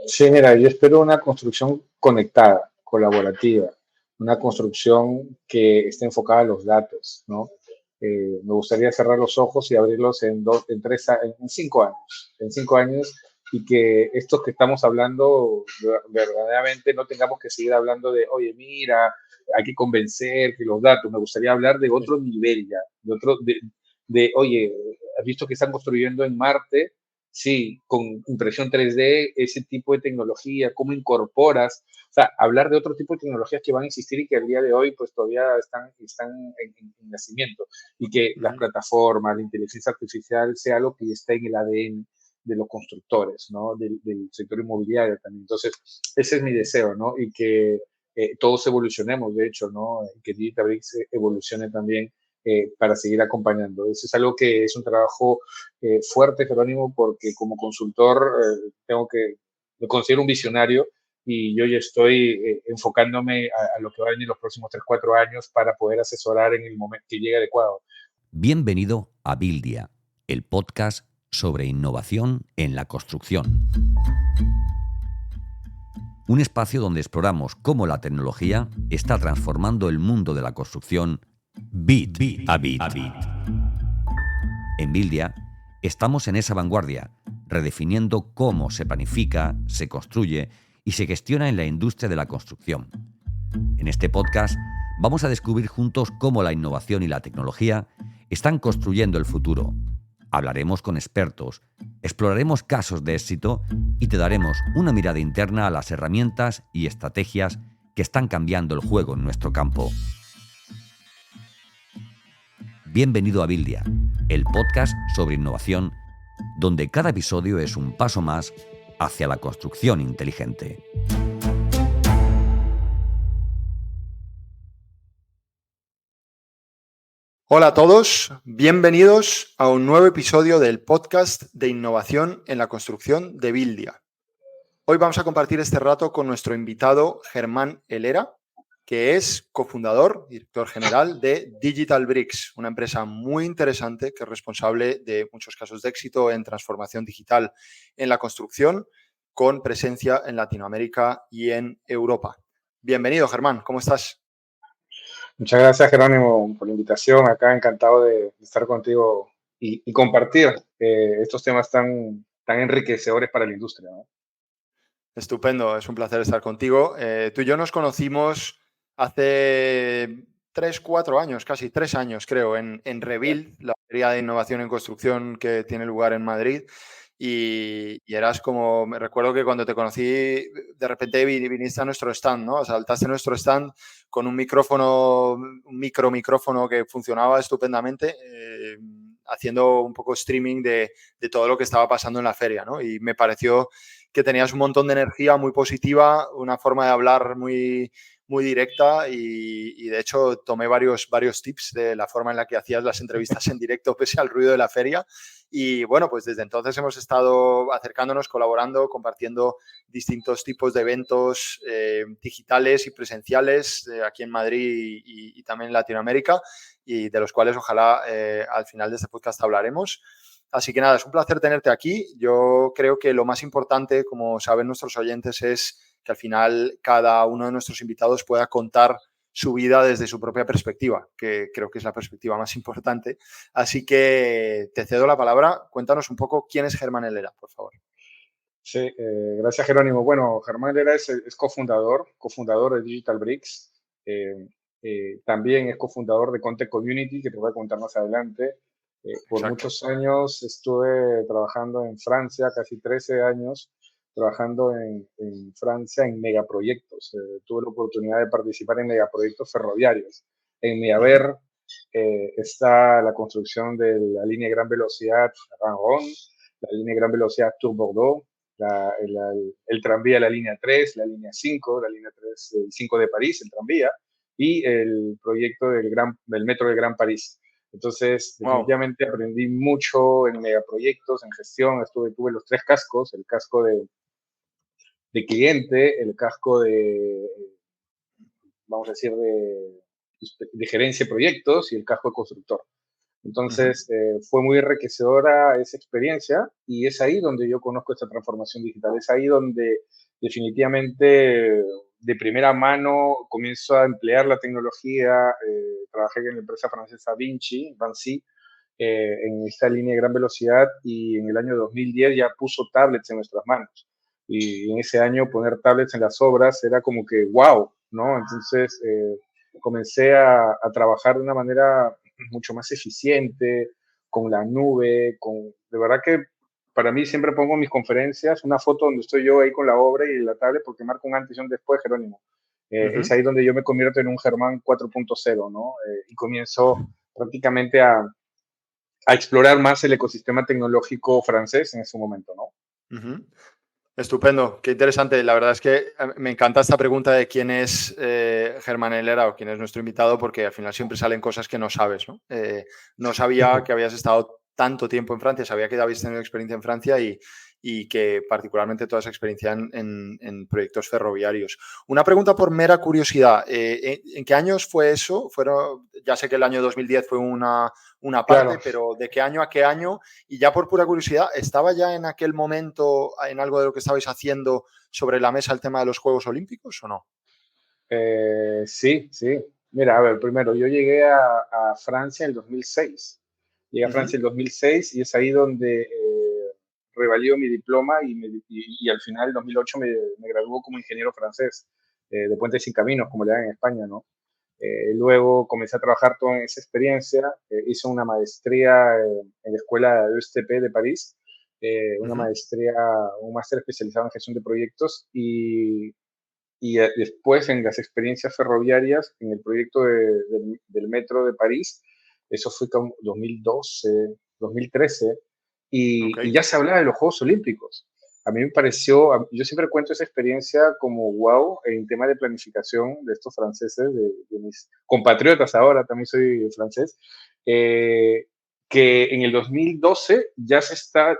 Sí, mira, yo espero una construcción conectada, colaborativa, una construcción que esté enfocada a los datos, ¿no? Me gustaría cerrar los ojos y abrirlos en 5 años, y que estos que estamos hablando verdaderamente no tengamos que seguir hablando de, oye, mira, hay que convencer que los datos. Me gustaría hablar de Sí. otro nivel ya, oye, ¿has visto que están construyendo en Marte? Sí, con impresión 3D, ese tipo de tecnología, cómo incorporas, o sea, hablar de otro tipo de tecnologías que van a existir y que al día de hoy pues todavía están en nacimiento, y que las Ujú. plataformas, la inteligencia artificial sea algo que está en el ADN de los constructores, ¿no? Del sector inmobiliario también. Entonces, ese es mi deseo, ¿no? Y que todos evolucionemos, de hecho, ¿no? Que DigitalBricks evolucione también para seguir acompañando. Eso es algo que es un trabajo fuerte, Jerónimo, porque como consultor me considero un visionario, y yo ya estoy enfocándome a lo que va a venir los próximos 3 4 años para poder asesorar en el momento que llegue adecuado. Bienvenido a Bildia, el podcast sobre innovación en la construcción. Un espacio donde exploramos cómo la tecnología está transformando el mundo de la construcción bit a bit. En Bildia estamos en esa vanguardia, redefiniendo cómo se planifica, se construye y se gestiona en la industria de la construcción. En este podcast vamos a descubrir juntos cómo la innovación y la tecnología están construyendo el futuro. Hablaremos con expertos, exploraremos casos de éxito y te daremos una mirada interna a las herramientas y estrategias que están cambiando el juego en nuestro campo. Bienvenido a Bildia, el podcast sobre innovación, donde cada episodio es un paso más hacia la construcción inteligente. Hola a todos, bienvenidos a un nuevo episodio del podcast de innovación en la construcción de Bildia. Hoy vamos a compartir este rato con nuestro invitado Germán Helera, que es cofundador, director general de DigitalBricks, una empresa muy interesante que es responsable de muchos casos de éxito en transformación digital en la construcción, con presencia en Latinoamérica y en Europa. Bienvenido, Germán, ¿cómo estás? Muchas gracias, Jerónimo, por la invitación. Acá encantado de estar contigo y compartir estos temas tan enriquecedores para la industria, ¿no? Estupendo, es un placer estar contigo. Tú y yo nos conocimos hace 3, 4 años, casi 3 años creo, en Rebuild, la feria de innovación en construcción que tiene lugar en Madrid. Y eras como, me recuerdo que cuando te conocí, de repente viniste a nuestro stand, ¿no? Saltaste a nuestro stand con un micrófono, un micrófono que funcionaba estupendamente, haciendo un poco streaming de todo lo que estaba pasando en la feria, ¿no? Y me pareció que tenías un montón de energía muy positiva, una forma de hablar muy directa y de hecho tomé varios tips de la forma en la que hacías las entrevistas en directo pese al ruido de la feria. Y bueno, pues desde entonces hemos estado acercándonos, colaborando, compartiendo distintos tipos de eventos digitales y presenciales aquí en Madrid y también en Latinoamérica, y de los cuales ojalá al final de este podcast hablaremos. Así que nada, es un placer tenerte aquí. Yo creo que lo más importante, como saben nuestros oyentes, es que al final cada uno de nuestros invitados pueda contar su vida desde su propia perspectiva, que creo que es la perspectiva más importante. Así que te cedo la palabra. Cuéntanos un poco quién es Germán Helera, por favor. Sí, gracias, Jerónimo. Bueno, Germán Herrera es cofundador de DigitalBricks. Eh, También es cofundador de Content Community, que te voy a contar más adelante. Por Exacto. muchos años estuve trabajando en Francia, casi 13 años, trabajando en Francia en megaproyectos. Tuve la oportunidad de participar en megaproyectos ferroviarios. En mi Uh-huh. haber está la construcción de la línea de gran velocidad Ranron, la línea de gran velocidad Tours-Bordeaux, el tranvía, la línea 3, la línea 5, la línea 3 y 5 de París, el tranvía, y el proyecto del metro del Gran París. Entonces, Wow. definitivamente aprendí mucho en megaproyectos, en gestión. Tuve los tres cascos: el casco de cliente, el casco vamos a decir, de gerencia de proyectos, y el casco de constructor. Ujú. Entonces, fue muy enriquecedora esa experiencia y es ahí donde yo conozco esta transformación digital. Es ahí donde definitivamente de primera mano comienzo a emplear la tecnología. Trabajé en la empresa francesa Vinci, en esta línea de gran velocidad y en el año 2010 ya puso tablets en nuestras manos. Y en ese año poner tablets en las obras era como que wow, ¿no? Entonces comencé a trabajar de una manera mucho más eficiente, con la nube, de verdad que para mí siempre pongo en mis conferencias una foto donde estoy yo ahí con la obra y la tablet porque marca un antes y un después, Jerónimo. Es Ujú. ahí donde yo me convierto en un Germán 4.0, ¿no? Y comienzo prácticamente a explorar más el ecosistema tecnológico francés en ese momento, ¿no? Ujú. Estupendo, qué interesante. La verdad es que me encanta esta pregunta de quién es Germán Helera o quién es nuestro invitado, porque al final siempre salen cosas que no sabes, ¿no? No sabía que habías estado tanto tiempo en Francia, sabía que habías tenido experiencia en Francia y que particularmente toda esa experiencia en proyectos ferroviarios. Una pregunta por mera curiosidad, ¿en qué años fue eso? Ya sé que el año 2010 fue una parte, Claro, pero ¿de qué año a qué año? Y ya por pura curiosidad, ¿estaba ya en aquel momento en algo de lo que estabais haciendo sobre la mesa el tema de los Juegos Olímpicos o no? sí, sí. Mira, a ver, primero, yo llegué a Francia en el 2006. Llegué a Francia Ujú. en el 2006 y es ahí donde revalido mi diploma y al final, en 2008, me graduó como ingeniero francés de Puentes y Caminos, como le dan en España, ¿no? Luego comencé a trabajar toda esa experiencia, hice una maestría en la escuela de ESTP de París, una Ujú. maestría, un máster especializado en gestión de proyectos y después en las experiencias ferroviarias, en el proyecto del metro de París, eso fue como 2012, 2013, Ok. y ya se hablaba de los Juegos Olímpicos. A mí me pareció, yo siempre cuento esa experiencia como wow en tema de planificación de estos franceses, de mis compatriotas ahora, también soy francés, eh, que en el 2012 ya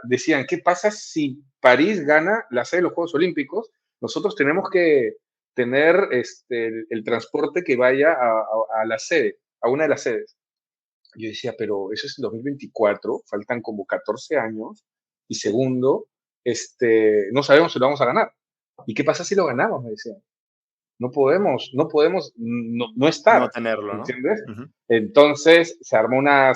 decían, ¿qué pasa si París gana la sede de los Juegos Olímpicos? Nosotros tenemos que tener el transporte que vaya a la sede, a una de las sedes. Yo decía, pero eso es en 2024, faltan como 14 años. Y segundo, no sabemos si lo vamos a ganar. ¿Y qué pasa si lo ganamos? Me decían. No podemos no No estar, tenerlo, ¿no? ¿entiendes? Ujú. Entonces se armó una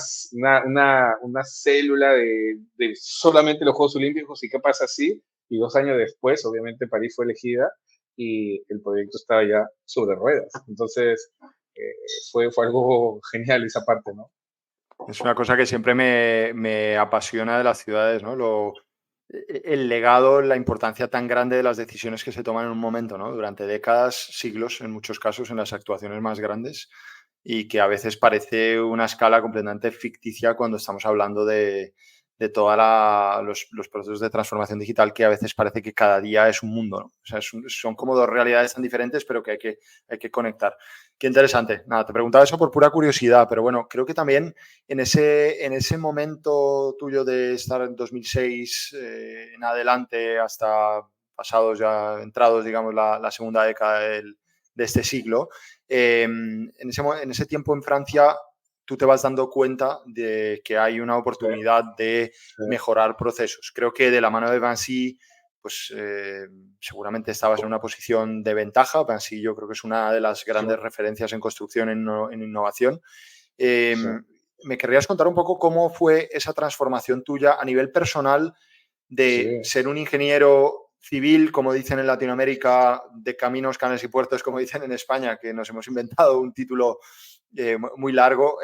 célula de solamente los Juegos Olímpicos y qué pasa si, y 2 años después, obviamente París fue elegida y el proyecto estaba ya sobre ruedas. Entonces eh, fue algo genial esa parte, ¿no? Es una cosa que siempre me apasiona de las ciudades, ¿no? El legado, la importancia tan grande de las decisiones que se toman en un momento, ¿no? Durante décadas, siglos, en muchos casos, en las actuaciones más grandes, y que a veces parece una escala completamente ficticia cuando estamos hablando de todos los procesos de transformación digital, que a veces parece que cada día es un mundo, ¿no? O sea, son como dos realidades tan diferentes, pero que hay que conectar. Qué interesante. Nada, te preguntaba eso por pura curiosidad, pero bueno, creo que también en ese momento tuyo de estar en 2006 en adelante hasta pasados ya, entrados, digamos, la segunda década de este siglo, en ese tiempo en Francia tú te vas dando cuenta de que hay una Sí, oportunidad de sí, mejorar procesos. Creo que de la mano de Vinci, pues seguramente estabas en una posición de ventaja. Vinci yo creo que es una de las sí, grandes referencias en construcción, en innovación. Eh, sí, ¿Me querrías contar un poco cómo fue esa transformación tuya a nivel personal de sí, ser un ingeniero civil, como dicen en Latinoamérica, de caminos, canales y puertos, como dicen en España, que nos hemos inventado un título muy largo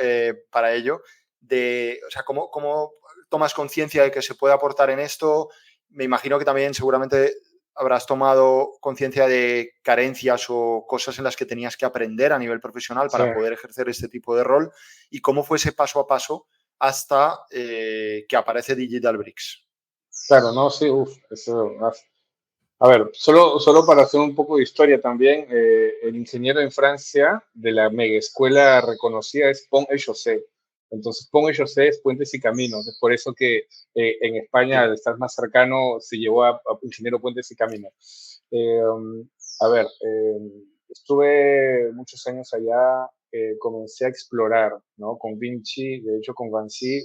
para ello? O sea, ¿cómo tomas conciencia de que se puede aportar en esto? Me imagino que también seguramente habrás tomado conciencia de carencias o cosas en las que tenías que aprender a nivel profesional sí. para poder ejercer este tipo de rol, y cómo fue ese paso a paso hasta que aparece Digital Bricks. Claro, no, sí, uff, eso. A ver, solo para hacer un poco de historia también, el ingeniero en Francia de la mega escuela reconocida es Pont et Chaussée. Entonces, Pont et Chaussée es puentes y caminos. Es por eso que en España, al estar más cercano, se llevó a ingeniero puentes y caminos. A ver, estuve muchos años allá. comencé a explorar, ¿no? Con Vinci, de hecho con Vinci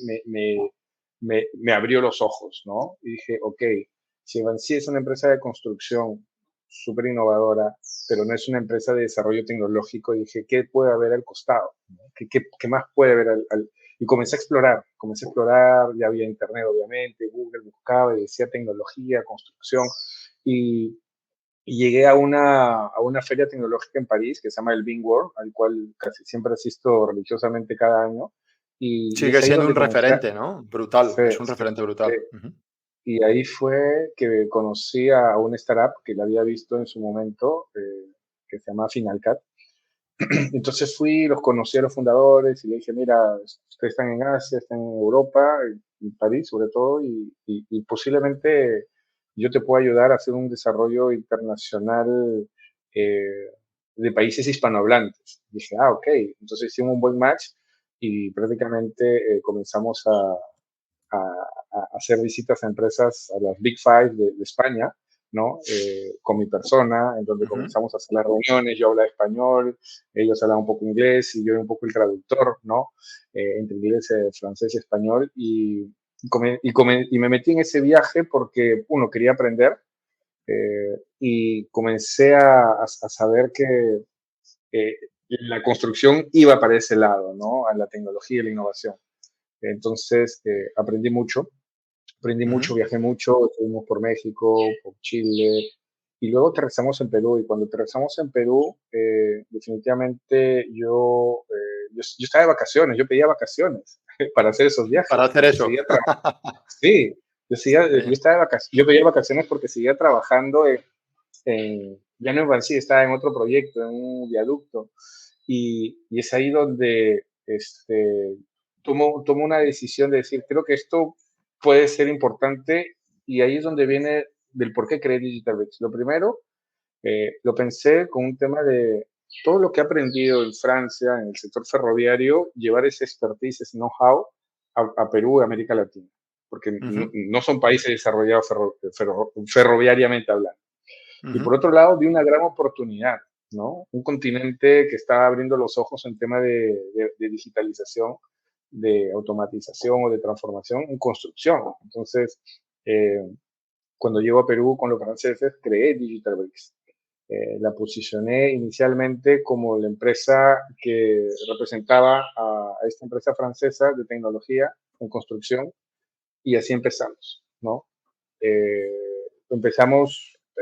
me abrió los ojos, ¿no? Y dije, ok, si Vinci es una empresa de construcción súper innovadora, pero no es una empresa de desarrollo tecnológico, y dije, ¿qué puede haber al costado? ¿No? ¿Qué más puede haber Y comencé a explorar, ya había internet obviamente, Google buscaba y decía tecnología, construcción, y, y llegué a una feria tecnológica en París que se llama el Bean World, al cual casi siempre asisto religiosamente cada año, y Sigue es ahí siendo donde un comencé. referente, ¿no? Brutal, Sí, es un sí, referente sí. brutal. Uh-huh. Y ahí fue que conocí a una startup que la había visto en su momento, que se llama Finalcat. Entonces los conocí a los fundadores y le dije, mira, ustedes están en Asia, están en Europa, en París sobre todo, y posiblemente yo te puedo ayudar a hacer un desarrollo internacional eh, de países hispanohablantes. Dije, ok, entonces hicimos un buen match y prácticamente comenzamos a hacer visitas a empresas, a las Big Five de España, ¿no? Con mi persona, en donde Uh-huh. comenzamos a hacer las reuniones, yo hablaba español, ellos hablaban un poco inglés y yo era un poco el traductor, ¿no? Entre inglés, francés y español, y me metí en ese viaje porque, uno, quería aprender, y comencé a saber que la construcción iba para ese lado, ¿no? A la tecnología y la innovación. Entonces, aprendí Uh-huh. mucho, viajé mucho, estuvimos por México, por Chile, y luego aterrizamos en Perú. Y cuando aterrizamos en Perú, definitivamente yo estaba de vacaciones, yo pedía vacaciones para hacer esos Para viajes, hacer porque eso. seguía trabajando. Sí, yo Sí. estaba de vacaciones, yo pedía vacaciones porque seguía trabajando ya no en Bansi, estaba en otro proyecto, en un viaducto. Y es ahí donde tomo una decisión de decir, creo que esto puede ser importante, y ahí es donde viene del por qué creé DigitalBricks. Lo primero, lo pensé con un tema de todo lo que he aprendido en Francia, en el sector ferroviario, llevar ese expertise, ese know-how a Perú, a América Latina, porque Uh-huh. no son países desarrollados ferroviariamente hablando. Y Uh-huh. por otro lado, vi una gran oportunidad, ¿no? Un continente que estaba abriendo los ojos en tema de digitalización, de automatización o de transformación en construcción. Entonces, eh, cuando llego a Perú con los franceses, creé DigitalBricks. La posicioné inicialmente como la empresa que representaba a esta empresa francesa de tecnología en construcción, y así empezamos, ¿no?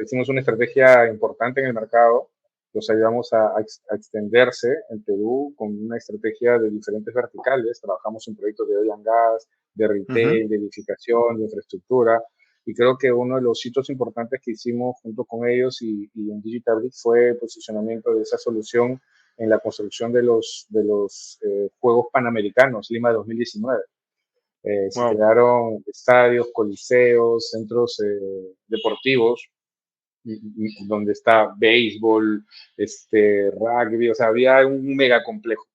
Hicimos una estrategia importante en el mercado, los ayudamos a extenderse en Perú con una estrategia de diferentes verticales, trabajamos en proyectos de oil and gas, de Uh-huh. retail, de edificación, de infraestructura, y creo que uno de los hitos importantes que hicimos junto con ellos y en DigitalBricks fue el posicionamiento de esa solución en la construcción de los Juegos Panamericanos Lima 2019. Se Wow. crearon estadios, coliseos, centros deportivos, donde está béisbol, rugby, o sea, había un mega complejo.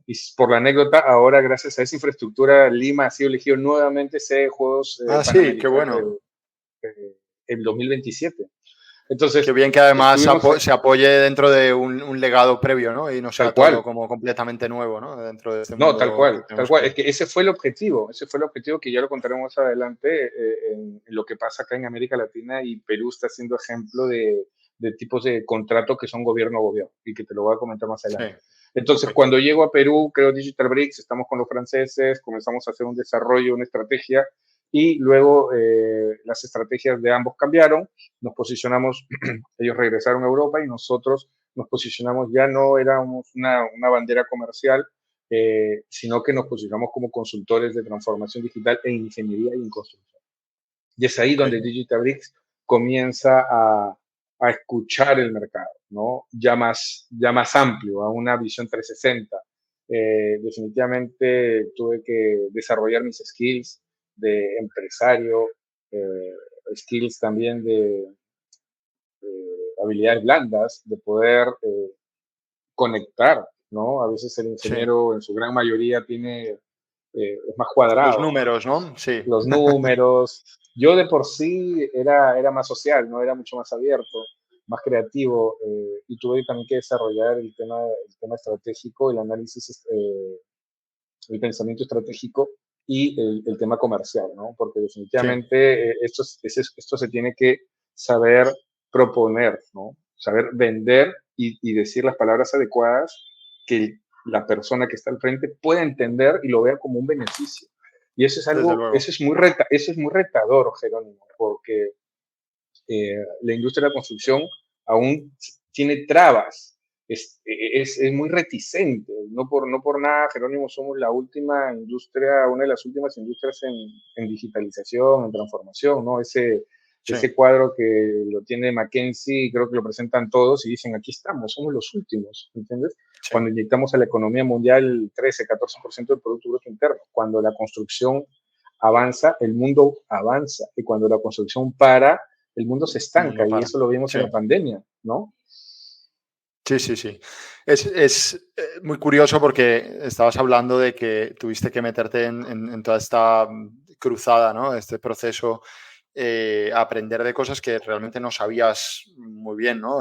Y por la anécdota, ahora gracias a esa infraestructura, Lima ha sido elegido nuevamente sede de Juegos Ah, sí, qué Panamericanos bueno. en 2027. Qué Entonces, bien que además estuvimos se apoye dentro de un legado previo, ¿no? Y no tal sea todo cual. como completamente nuevo, ¿no? Dentro de este No, tal mundo que cual, tal tenemos cual. hoy. Es que ese fue el objetivo que ya lo contaremos más adelante, en lo que pasa acá en América Latina, y Perú está siendo ejemplo de tipos de contratos que son gobierno a gobierno, y que te lo voy a comentar más Sí, adelante. Entonces, perfecto. cuando llego a Perú, creo DigitalBricks, estamos con los franceses, comenzamos a hacer un desarrollo, una estrategia, y luego las estrategias de ambos cambiaron, nos posicionamos, ellos regresaron a Europa y nosotros nos posicionamos, ya no éramos una bandera comercial, sino que nos posicionamos como consultores de transformación digital en ingeniería y en construcción. Y es ahí Ok. donde DigitalBricks comienza a escuchar el mercado, ¿no? Ya más amplio, a una visión 360. Definitivamente tuve que desarrollar mis skills de empresario, eh, skills también de habilidades blandas, de poder conectar, ¿no? A veces el Sí. ingeniero en su gran mayoría es más Los cuadrado, números, ¿no? Sí. los números. Yo de por sí era más social, no era mucho más abierto. más creativo, y tuve también que desarrollar el tema estratégico, el análisis, el pensamiento estratégico y el tema comercial, ¿no? Porque Sí, definitivamente esto se tiene que saber proponer, ¿no? Saber vender y decir las palabras adecuadas que la persona que está al frente pueda entender y lo vea como un beneficio. Y eso es desde algo, luego. eso es muy retador, Jerónimo, porque la industria de la construcción aún tiene trabas, es muy reticente. No por nada, Jerónimo, somos la última industria, una de las últimas industrias en digitalización, en transformación, ¿no? Sí, Ese cuadro que lo tiene McKinsey, creo que lo presentan todos y dicen, aquí estamos, somos los últimos, ¿entiendes? sí. Cuando inyectamos a la economía mundial 13, 14% del Producto Bruto Interno, cuando la construcción avanza, el mundo avanza, y cuando la construcción para, el mundo se El mundo estanca, y para. eso lo vimos Sí. en la pandemia, ¿no? Sí, sí, sí. Es muy curioso porque estabas hablando de que tuviste que meterte en toda esta cruzada, ¿no? Este proceso, a aprender de cosas que realmente no sabías muy bien, ¿no?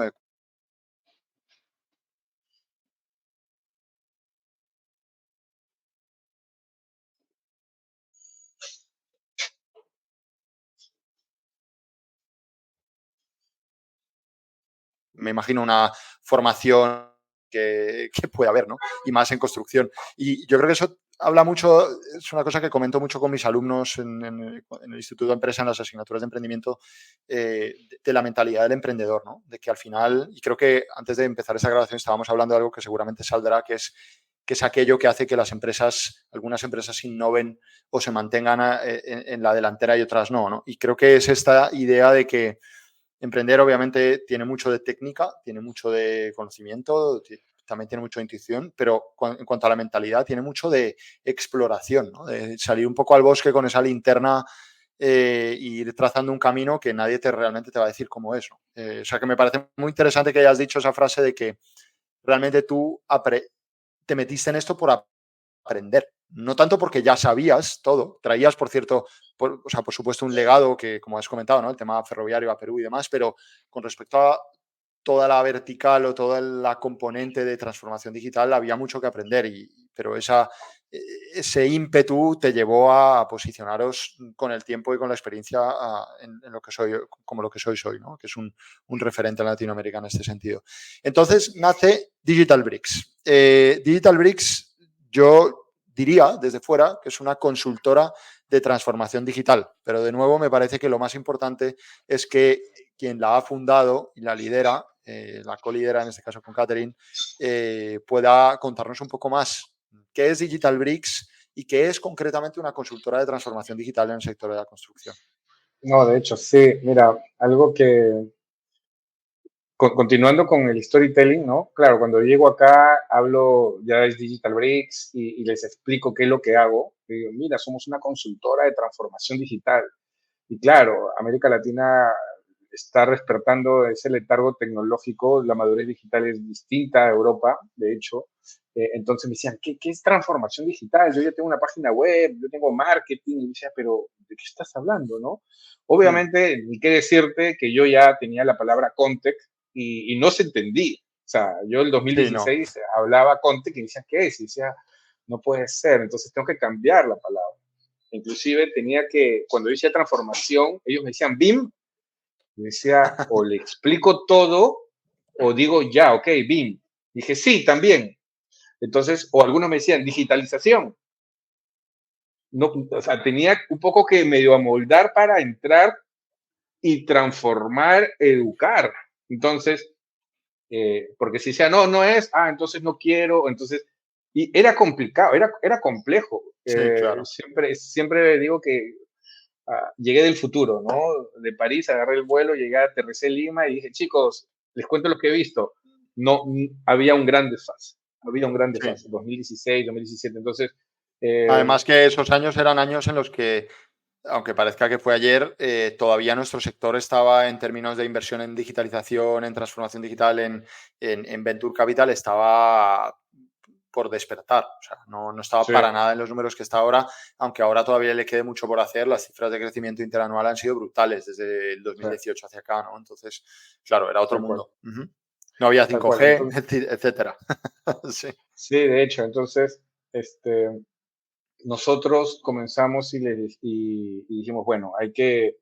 Me imagino una formación que puede haber, ¿no? Y más en construcción. Y yo creo que eso habla mucho, es una cosa que comento mucho con mis alumnos en el Instituto de Empresa, en las asignaturas de emprendimiento, de la mentalidad del emprendedor, ¿no? De que al final, y creo que antes de empezar esta grabación estábamos hablando de algo que seguramente saldrá, que es aquello que hace que las empresas, algunas empresas innoven o se mantengan en la delantera y otras no, ¿no? Y creo que es esta idea de que emprender obviamente tiene mucho de técnica, tiene mucho de conocimiento, también tiene mucho de intuición, pero en cuanto a la mentalidad tiene mucho de exploración, ¿no? De salir un poco al bosque con esa linterna e ir trazando un camino que nadie realmente te va a decir cómo es, ¿no? O sea que me parece muy interesante que hayas dicho esa frase de que realmente tú te metiste en esto por aprender. No tanto porque ya sabías todo, traías, por cierto, o sea, por supuesto, un legado que, como has comentado, ¿no? El tema ferroviario a Perú y demás, pero con respecto a toda la vertical o toda la componente de transformación digital, había mucho que aprender, pero ese ímpetu te llevó a posicionaros con el tiempo y con la experiencia en lo que soy, como lo que sois hoy, ¿no? Que es un referente en Latinoamérica en este sentido. Entonces nace Digital Bricks. Digital Bricks, yo diría desde fuera que es una consultora de transformación digital, pero de nuevo me parece que lo más importante es que quien la ha fundado y la lidera, la colidera en este caso con Catherine, pueda contarnos un poco más qué es Digital Bricks y qué es concretamente una consultora de transformación digital en el sector de la construcción. No, de hecho, sí, mira, algo que, continuando con el storytelling, ¿no? Claro, cuando llego acá, hablo, ya es Digital Bricks, y les explico qué es lo que hago. Y digo, mira, somos una consultora de transformación digital. Y claro, América Latina está despertando ese letargo tecnológico, la madurez digital es distinta a Europa, de hecho. Entonces me decían, ¿qué es transformación digital? Yo ya tengo una página web, yo tengo marketing, y decía, pero ¿de qué estás hablando, no? Obviamente, ni qué decirte que yo ya tenía la palabra Contec y no se entendí. O sea, yo el Sí, no. 2016 hablaba Contec y decía, ¿qué es? Y decía, no puede ser, entonces tengo que cambiar la palabra. Inclusive tenía que, cuando yo decía transformación, ellos me decían BIM, y decía, o le explico todo, o digo, ya, ok, BIM. Dije, sí, también. Entonces, o algunos me decían, digitalización. No, o sea, tenía un poco que medio amoldar para entrar y transformar, educar. Entonces, porque si decía, no, no es, entonces no quiero, entonces, y era complicado, era complejo. Sí, claro. Siempre digo que llegué del futuro, ¿no? De París, agarré el vuelo, llegué, aterricé en Lima y dije, chicos, les cuento lo que he visto. No, había un gran desfase, había un gran Sí. desfase, 2016, 2017, entonces, eh, Además que esos años eran años en los que, aunque parezca que fue ayer, todavía nuestro sector estaba en términos de inversión en digitalización, en transformación digital, en Venture Capital, estaba por despertar. O sea, no estaba Sí, para nada en los números que está ahora, aunque ahora todavía le quede mucho por hacer. Las cifras de crecimiento interanual han sido brutales desde el sí, 2018 hacia acá, ¿no? Entonces, claro, era otro tal cual, mundo. Ujú. No había tal cual. 5G, Entonces, etcétera. Sí. sí, de hecho, entonces, nosotros comenzamos y dijimos, bueno, hay que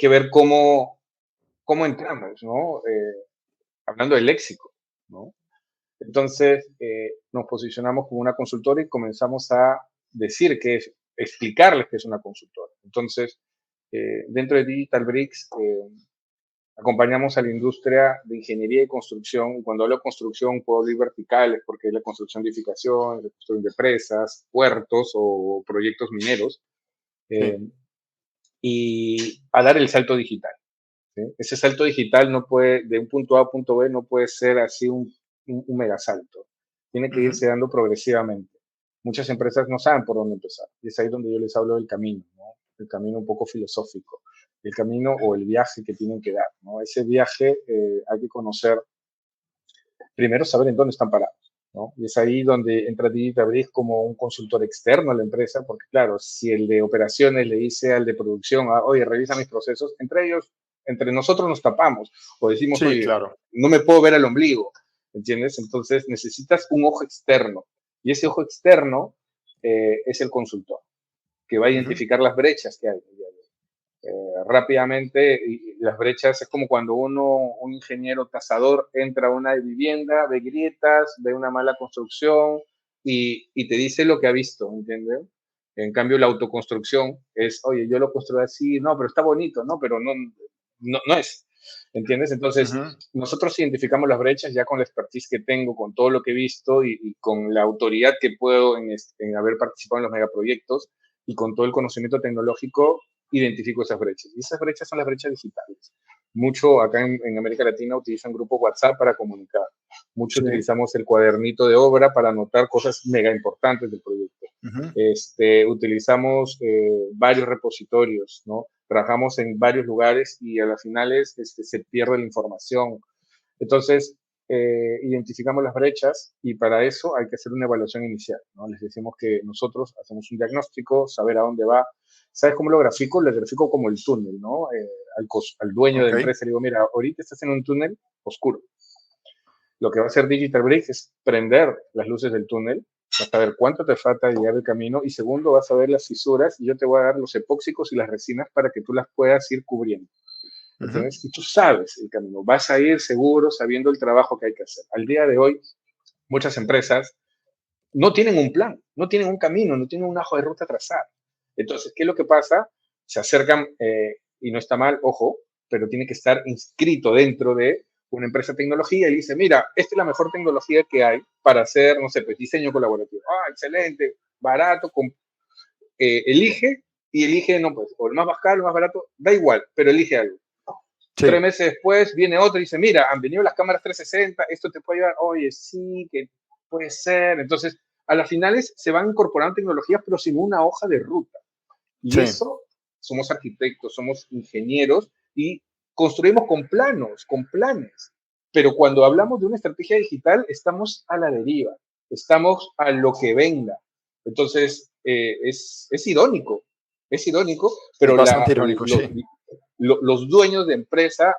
ver cómo entramos, ¿no? Hablando del léxico, ¿no? Entonces, nos posicionamos como una consultora y comenzamos a decir explicarles que es una consultora. Entonces, dentro de Digital Bricks, acompañamos a la industria de ingeniería y construcción. Y cuando hablo de construcción, puedo hablar verticales, porque es la construcción de edificaciones, la construcción de presas, puertos o proyectos mineros, eh, Sí. y a dar el salto digital. ¿Sí? Ese salto digital no puede, de un punto A a punto B, no puede ser así un mega salto. Tiene que Ujú. irse dando progresivamente. Muchas empresas no saben por dónde empezar. Y es ahí donde yo les hablo del camino, ¿no? El camino un poco filosófico. El camino o el viaje que tienen que dar, ¿no? Ese viaje hay que conocer, primero saber en dónde están parados, ¿no? Y es ahí donde entra Digital Bricks como un consultor externo a la empresa, porque claro, si el de operaciones le dice al de producción, oye, revisa mis procesos, entre nosotros nos tapamos o decimos, Sí, oye, claro. no me puedo ver al ombligo, ¿entiendes? Entonces necesitas un ojo externo y ese ojo externo es el consultor, que va a Ujú. identificar las brechas que hay. Rápidamente, y las brechas es como cuando un ingeniero tasador entra a una vivienda, ve grietas, ve una mala construcción y te dice lo que ha visto, ¿entiendes? En cambio, la autoconstrucción es, oye, yo lo construí así, no, pero está bonito, no, pero no es, ¿entiendes? Entonces, Ujú. nosotros identificamos las brechas ya con la expertise que tengo, con todo lo que he visto y con la autoridad que puedo en haber participado en los megaproyectos y con todo el conocimiento tecnológico identifico esas brechas. Y esas brechas son las brechas digitales. Mucho acá en América Latina utilizan grupos WhatsApp para comunicar. Mucho Sí. utilizamos el cuadernito de obra para anotar cosas mega importantes del proyecto. Ujú. Utilizamos varios repositorios, ¿no? Trabajamos en varios lugares y a las finales se pierde la información. Entonces, identificamos las brechas y para eso hay que hacer una evaluación inicial, ¿no? Les decimos que nosotros hacemos un diagnóstico, saber a dónde va. ¿Sabes cómo lo grafico? Lo grafico como el túnel, ¿no? Al dueño de Ok. la empresa le digo, mira, ahorita estás en un túnel oscuro. Lo que va a hacer Digital Bricks es prender las luces del túnel, vas a ver cuánto te falta llegar el camino y segundo, vas a ver las fisuras y yo te voy a dar los epóxicos y las resinas para que tú las puedas ir cubriendo. Ujú. ¿Entiendes? Y tú sabes el camino, vas a ir seguro sabiendo el trabajo que hay que hacer. Al día de hoy, muchas empresas no tienen un plan, no tienen un camino, no tienen un ajo de ruta trazado. Entonces, ¿qué es lo que pasa? Se acercan, y no está mal, ojo, pero tiene que estar inscrito dentro de una empresa de tecnología y dice, mira, esta es la mejor tecnología que hay para hacer, no sé, pues, diseño colaborativo. Excelente, barato, elige y elige, no, pues, o el más caro, el más barato, da igual, pero elige algo. Sí. 3 meses después viene otro y dice, mira, han venido las cámaras 360, esto te puede ayudar. Oye, sí, que puede ser. Entonces, a las finales se van incorporando tecnologías, pero sin una hoja de ruta. Y Sí. eso, somos arquitectos, somos ingenieros y construimos con planes. Pero cuando hablamos de una estrategia digital, estamos a la deriva, estamos a lo que venga. Entonces, es irónico, Es pero bastante irónico, sí. los dueños de empresa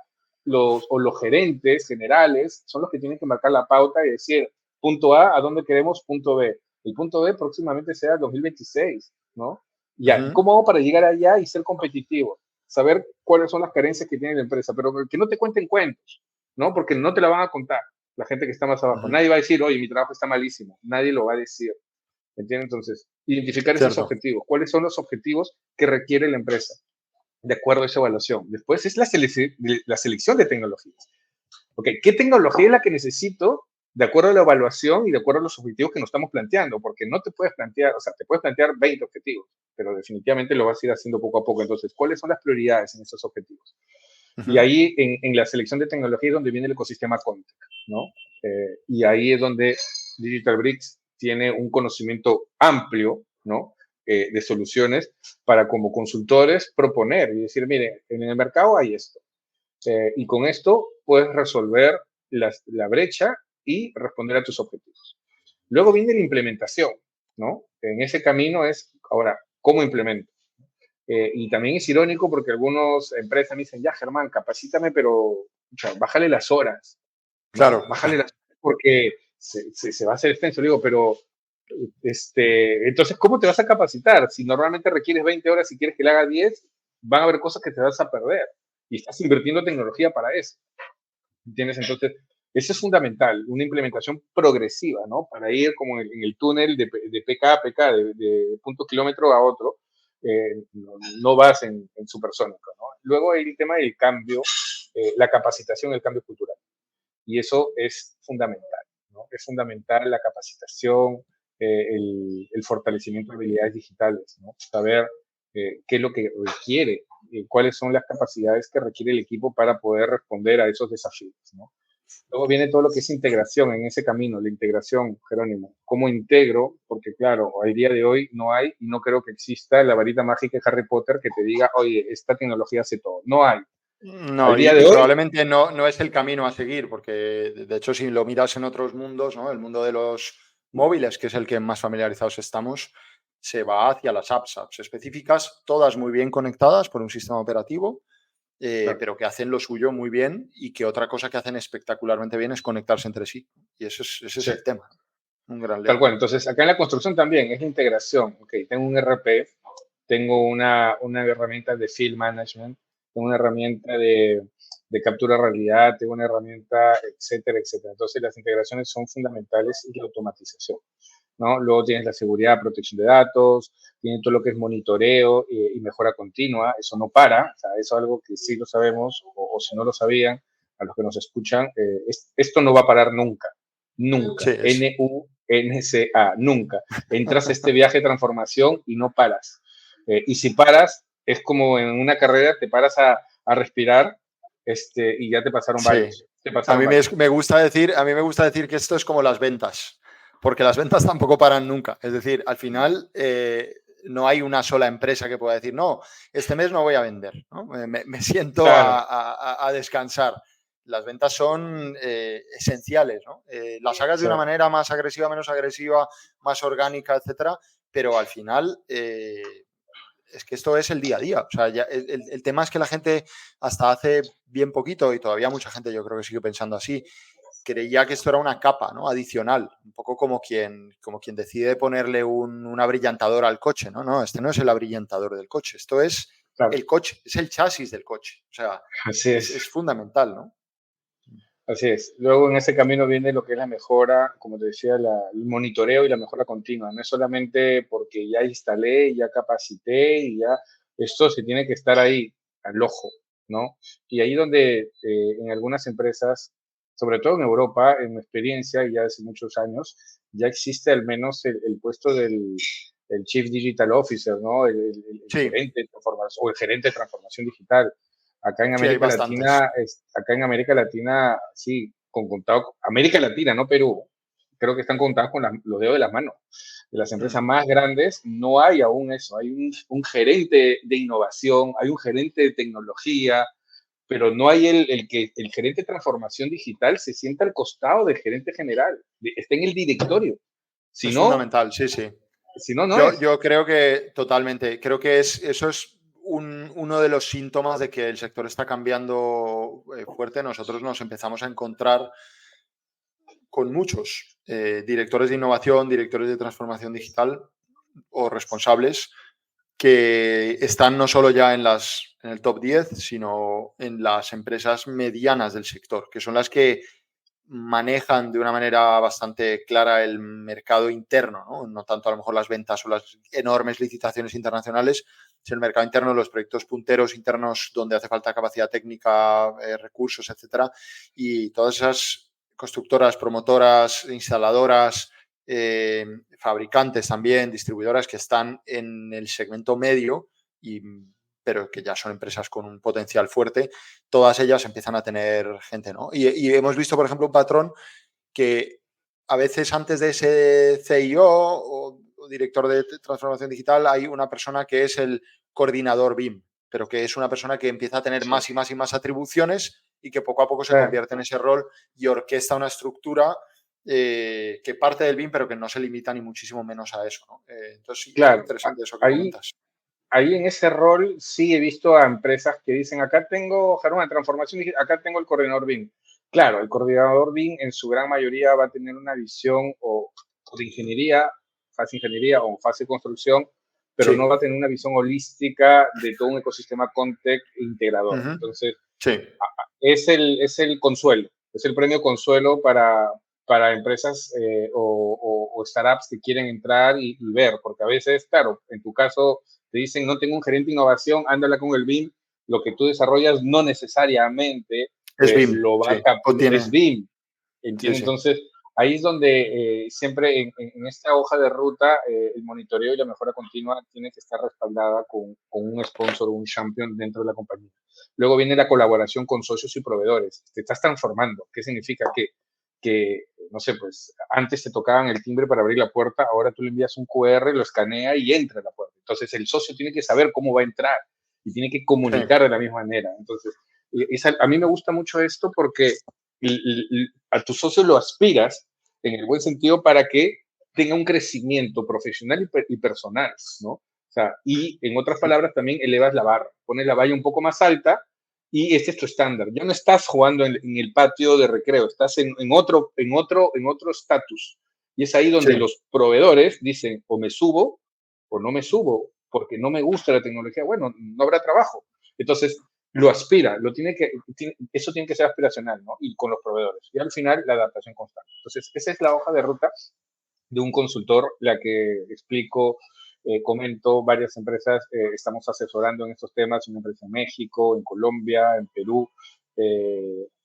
o los gerentes generales son los que tienen que marcar la pauta y decir, punto A, ¿a dónde queremos? Punto B. El punto B próximamente sea 2026, ¿no? Ya, ¿y Ujú. cómo hago para llegar allá y ser competitivo? Saber cuáles son las carencias que tiene la empresa, pero que no te cuenten cuentos, ¿no? Porque no te la van a contar la gente que está más abajo. Ujú. Nadie va a decir, oye, mi trabajo está malísimo. Nadie lo va a decir. ¿Entiendes? Entonces, identificar esos Cierto. objetivos. ¿Cuáles son los objetivos que requiere la empresa? De acuerdo a esa evaluación. Después es la selección de tecnologías. Okay, ¿qué tecnología es la que necesito de acuerdo a la evaluación y de acuerdo a los objetivos que nos estamos planteando? Porque no te puedes plantear, o sea, te puedes plantear 20 objetivos, pero definitivamente lo vas a ir haciendo poco a poco. Entonces, ¿cuáles son las prioridades en esos objetivos? Y Ujú. ahí en la selección de tecnología es donde viene el ecosistema Contact, ¿no? Y ahí es donde Digital Bricks tiene un conocimiento amplio, ¿no? De soluciones para como consultores proponer y decir, mire, en el mercado hay esto. Y con esto puedes resolver la brecha y responder a tus objetivos. Luego viene la implementación, ¿no? En ese camino es, ahora, ¿cómo implemento? Y también es irónico porque algunas empresas me dicen, ya, Germán, capacítame, pero o sea, bájale las horas, ¿no? Claro, Bájale las horas porque se va a hacer extenso. Le digo, pero, entonces, ¿cómo te vas a capacitar? Si normalmente requieres 20 horas y quieres que le haga 10, van a haber cosas que te vas a perder. Y estás invirtiendo tecnología para eso. ¿Entiendes? Entonces, eso es fundamental, una implementación progresiva, ¿no? Para ir como en el túnel de PK a PK, de punto kilómetro a otro, no vas en supersónico, ¿no? Luego hay el tema del cambio, la capacitación, el cambio cultural. Y eso es fundamental, ¿no? Es fundamental la capacitación, el fortalecimiento de habilidades digitales, ¿no? Saber qué es lo que requiere, cuáles son las capacidades que requiere el equipo para poder responder a esos desafíos, ¿no? Luego viene todo lo que es integración en ese camino, la integración, Jerónimo. ¿Cómo integro? Porque claro, al día de hoy no hay y no creo que exista la varita mágica de Harry Potter que te diga, oye, esta tecnología hace todo. No hay. Al no, día de y hoy, probablemente no es el camino a seguir, porque de hecho si lo miras en otros mundos, ¿no? El mundo de los móviles, que es el que más familiarizados estamos, se va hacia las apps específicas, todas muy bien conectadas por un sistema operativo, claro, pero que hacen lo suyo muy bien y que otra cosa que hacen espectacularmente bien es conectarse entre sí. Y ese es sí, el tema, un gran tal lema. cual. Entonces, acá en la construcción también es la integración. Ok, tengo un RP, tengo una herramienta de field management, tengo una herramienta de captura de realidad, tengo una herramienta, etcétera, etcétera. Entonces, las integraciones son fundamentales y la automatización, ¿no? Luego tienes la seguridad, protección de datos, tienes todo lo que es monitoreo y mejora continua, eso no para, o sea, eso es algo que sí lo sabemos, o si no lo sabían, a los que nos escuchan, esto no va a parar nunca, nunca, Sí, es. NUNCA, nunca. Entras a este viaje de transformación y no paras. Y si paras, es como en una carrera, te paras a respirar y ya te pasaron Sí. varios. Te pasaron A mí me gusta decir que esto es como las ventas, porque las ventas tampoco paran nunca. Es decir, al final no hay una sola empresa que pueda decir, no, este mes no voy a vender, ¿no? Me siento Claro, a descansar. Las ventas son esenciales, ¿no? Las hagas de sí, una manera más agresiva, menos agresiva, más orgánica, etcétera, pero al final es que esto es el día a día. O sea, ya el tema es que la gente hasta hace bien poquito, y todavía mucha gente yo creo que sigue pensando así, creía que esto era una capa, ¿no? Adicional, un poco como quien decide ponerle un abrillantador al coche, ¿no? No, este no es el abrillantador del coche, esto es claro. el coche, es el chasis del coche. O sea, Así es es. fundamental, ¿no? Así es. Luego en ese camino viene lo que es la mejora, como te decía, el monitoreo y la mejora continua. No es solamente porque ya instalé, ya capacité y ya esto se tiene que estar ahí al ojo, ¿no? Y ahí donde en algunas empresas, sobre todo en Europa, en mi experiencia, y ya hace muchos años, ya existe al menos el puesto el Chief Digital Officer, ¿no? El Sí, gerente de transformación o el gerente de transformación digital. Acá en sí, hay América bastantes. Latina, acá en América Latina, sí, con contado, América Latina, no Perú, creo que están contados con los dedos de las manos. De las Hmm. empresas más grandes no hay aún eso, hay un gerente de innovación, hay un gerente de tecnología, pero no hay el gerente de transformación digital se sienta al costado del gerente general, está en el directorio. Si Es no, fundamental, sí, sí. si no, no es. Yo creo que totalmente, creo que eso es uno de los síntomas de que el sector está cambiando fuerte. Nosotros nos empezamos a encontrar con muchos directores de innovación, directores de transformación digital o responsables que están no solo ya en el top 10, sino en las empresas medianas del sector, que son las que manejan de una manera bastante clara el mercado interno, ¿no? No tanto a lo mejor las ventas o las enormes licitaciones internacionales, sino el mercado interno, los proyectos punteros internos donde hace falta capacidad técnica, recursos, etcétera. Y todas esas constructoras, promotoras, instaladoras, fabricantes también, distribuidoras que están en el segmento medio, pero que ya son empresas con un potencial fuerte, todas ellas empiezan a tener gente, ¿no? Y hemos visto, por ejemplo, un patrón que a veces antes de ese CIO o director de transformación digital hay una persona que es el coordinador BIM, pero que es una persona que empieza a tener Sí, más y más y más atribuciones y que poco a poco se claro, convierte en ese rol y orquesta una estructura que parte del BIM, pero que no se limita ni muchísimo menos a eso, ¿no? Entonces, sí, es Claro, interesante eso que ahí, comentas. ahí en ese rol sí he visto a empresas que dicen, acá tengo, Germán, transformación, acá tengo el coordinador BIM. Claro, el coordinador BIM en su gran mayoría va a tener una visión o de ingeniería, fase ingeniería o fase construcción, pero no Sí. va a tener una visión holística de todo un ecosistema Contec integrador. Ujú. Entonces, Sí. es el consuelo, es el premio consuelo para empresas o startups que quieren entrar y ver, porque a veces, claro, en tu caso te dicen, no tengo un gerente de innovación, ándala con el BIM, lo que tú desarrollas no necesariamente Es BIM, lo va a sí. O es tiene. BIM, Sí, ¿entiendes? sí. Entonces, ahí es donde siempre en esta hoja de ruta el monitoreo y la mejora continua tiene que estar respaldada con un sponsor o un champion dentro de la compañía. Luego viene la colaboración con socios y proveedores. Te estás transformando. ¿Qué significa? Que, no sé, pues antes te tocaban el timbre para abrir la puerta, ahora tú le envías un QR, lo escanea y entra a la puerta. Entonces el socio tiene que saber cómo va a entrar y tiene que Sí. comunicar de la misma manera. Entonces, a mí me gusta mucho esto porque a tu socio lo aspiras en el buen sentido para que tenga un crecimiento profesional y personal, ¿no? O sea, y en otras palabras también elevas la barra, pones la valla un poco más alta y este es tu estándar. Ya no estás jugando en el patio de recreo, estás en otro estatus. Y es ahí donde Sí. los proveedores dicen o me subo o no me subo porque no me gusta la tecnología. Bueno, no habrá trabajo. Entonces, lo aspira, eso tiene que ser aspiracional, ¿no? Y con los proveedores. Y al final, la adaptación constante. Entonces, esa es la hoja de ruta de un consultor, la que explico, comento, varias empresas estamos asesorando en estos temas, una empresa en México, en Colombia, en Perú,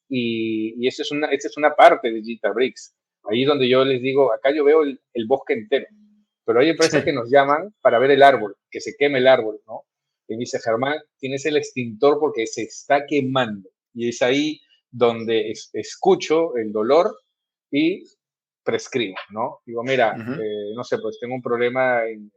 y esa es una parte de Digital Bricks. Ahí donde yo les digo, acá yo veo el bosque entero, pero hay empresas que Sí. nos llaman para ver el árbol, que se queme el árbol, ¿no? Y dice, Germán, tienes el extintor porque se está quemando. Y es ahí donde escucho el dolor y prescribo, ¿no? Digo, mira, Ujú. no sé, pues tengo un problema en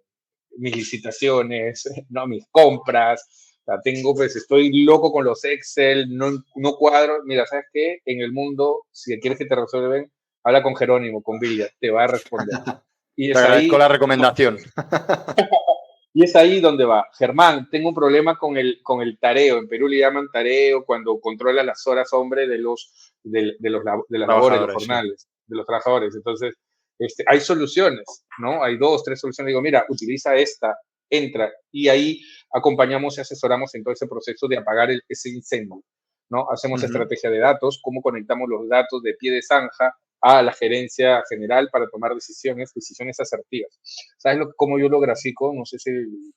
mis licitaciones, ¿no? Mis compras, o sea, pues estoy loco con los Excel, no cuadro. Mira, ¿sabes qué? En el mundo, si quieres que te resuelven, habla con Jerónimo, con Villa, te va a responder. Y Te es agradezco ahí, la recomendación. y es ahí donde va. Germán, tengo un problema con el tareo. En Perú le llaman tareo cuando controla las horas hombre de las labores, los Trabajadores, sí. jornales, de los trabajadores. Entonces, hay soluciones, ¿no? Hay 2, 3 soluciones. Digo, mira, utiliza esta, entra. Y ahí acompañamos y asesoramos en todo ese proceso de apagar ese incendio, ¿no? Hacemos Ujú. estrategia de datos, cómo conectamos los datos de pie de zanja a la gerencia general para tomar decisiones asertivas. ¿Sabes cómo yo lo grafico? No sé si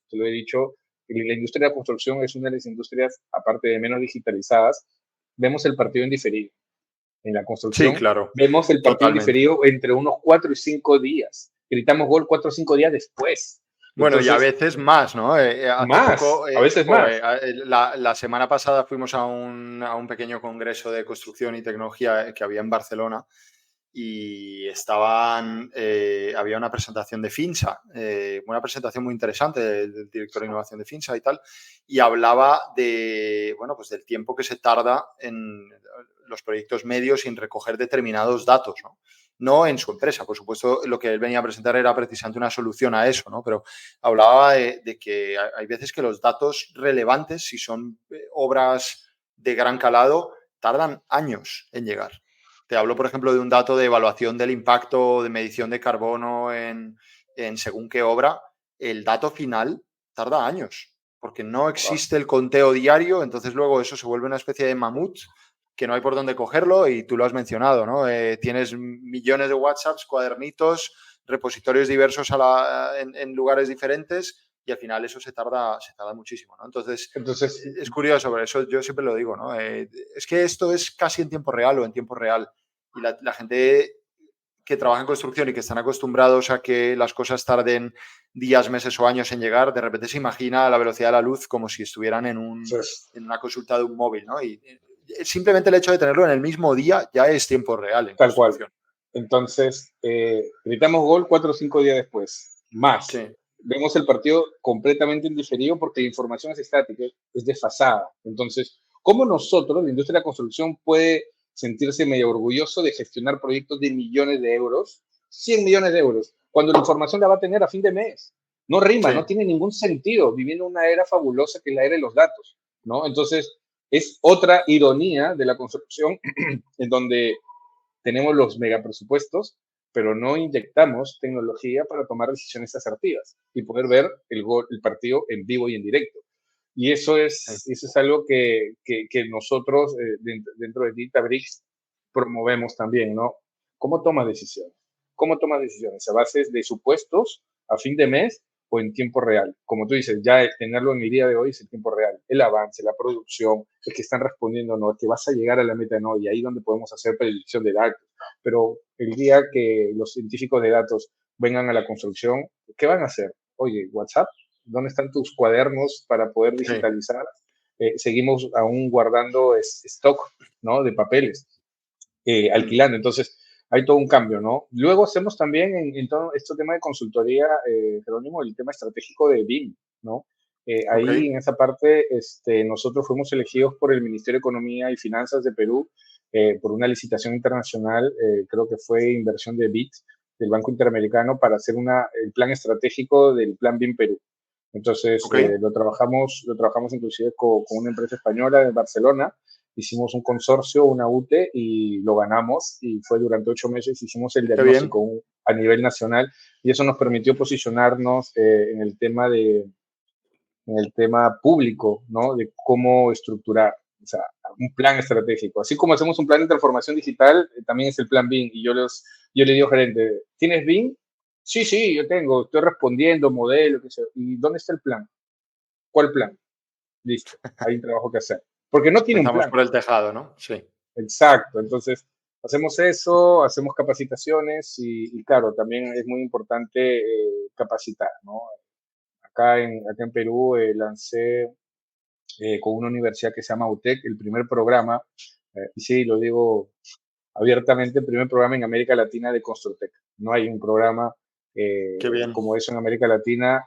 te lo he dicho. La industria de la construcción es una de las industrias, aparte de menos digitalizadas, vemos el partido en diferido. En la Sí, construcción claro. vemos el partido en Totalmente. diferido entre unos 4 y 5 días. Gritamos gol 4 o 5 días después. Bueno, y a Entonces, veces más, ¿no? Hace más, poco, a veces más. la semana pasada fuimos a un pequeño congreso de construcción y tecnología que había en Barcelona y había una presentación de Finsa, una presentación muy interesante del director de innovación de Finsa y tal, y hablaba bueno, pues del tiempo que se tarda en los proyectos medios en recoger determinados datos, ¿no? No en su empresa, por supuesto, lo que él venía a presentar era precisamente una solución a eso, ¿no? Pero hablaba de que hay veces que los datos relevantes, si son obras de gran calado, tardan años en llegar. Te hablo, por ejemplo, de un dato de evaluación del impacto, de medición de carbono en según qué obra. El dato final tarda años, porque no existe el conteo diario, entonces luego eso se vuelve una especie de mamut que no hay por dónde cogerlo y tú lo has mencionado, ¿no? Tienes millones de WhatsApps, cuadernitos, repositorios diversos en lugares diferentes y al final eso se tarda muchísimo, ¿no? Entonces, Entonces, es curioso, por eso yo siempre lo digo, ¿no? Es que esto es casi en tiempo real o en tiempo real y la gente que trabaja en construcción y que están acostumbrados a que las cosas tarden días, meses o años en llegar, de repente se imagina la velocidad de la luz como si estuvieran en pues, una consulta de un móvil, ¿no? Y simplemente el hecho de tenerlo en el mismo día ya es tiempo real en tal cual. construcción. Entonces, gritamos gol 4 o 5 días después. Más. Sí. Vemos el partido completamente indiferido porque la información es estática, es desfasada. Entonces, ¿cómo nosotros, la industria de la construcción, puede sentirse medio orgulloso de gestionar proyectos de millones de euros, 100 millones de euros, cuando la información la va a tener a fin de mes. No rima, Sí. no tiene ningún sentido, viviendo una era fabulosa que es la era de los datos, ¿no? Entonces, es otra ironía de la construcción en donde tenemos los megapresupuestos, pero no inyectamos tecnología para tomar decisiones asertivas y poder ver el partido en vivo y en directo. Y eso es algo que nosotros dentro de Databricks promovemos también, ¿no? ¿Cómo tomas decisiones? ¿Cómo tomas decisiones? ¿A base de supuestos a fin de mes o en tiempo real? Como tú dices, ya tenerlo en el día de hoy es el tiempo real. El avance, la producción, el que están respondiendo, no, el que vas a llegar a la meta, no, y ahí donde podemos hacer predicción de datos. Pero el día que los científicos de datos vengan a la construcción, ¿qué van a hacer? Oye, WhatsApp, ¿dónde están tus cuadernos para poder digitalizar? Seguimos aún guardando stock, ¿no? De papeles, alquilando. Entonces, hay todo un cambio, ¿no? Luego hacemos también en todo este tema de consultoría, Jerónimo, el tema estratégico de BIM, ¿no? Ahí en esa parte, nosotros fuimos elegidos por el Ministerio de Economía y Finanzas de Perú por una licitación internacional, creo que fue inversión de BIT, del Banco Interamericano, para hacer el plan estratégico del Plan BIM Perú. Entonces, lo trabajamos inclusive con una empresa española de Barcelona. Hicimos un consorcio, una UTE, y lo ganamos, y fue durante 8 meses, hicimos el diagnóstico a nivel nacional, y eso nos permitió posicionarnos en el tema público, ¿no? De cómo estructurar, o sea, un plan estratégico. Así como hacemos un plan de transformación digital, también es el plan BIM, y yo le digo, gerente, ¿tienes BIM? Sí, yo tengo, estoy respondiendo, modelo, qué sé. ¿Y dónde está el plan? ¿Cuál plan? Listo, hay un trabajo que hacer. Porque no tiene un Empezamos plan. por el tejado, ¿no? Sí. Exacto, entonces hacemos eso, hacemos capacitaciones y claro, también es muy importante capacitar, ¿no? Acá en Perú lancé con una universidad que se llama UTEC el primer programa, y sí, lo digo abiertamente, el primer programa en América Latina de Construtec. No hay un programa como eso en América Latina.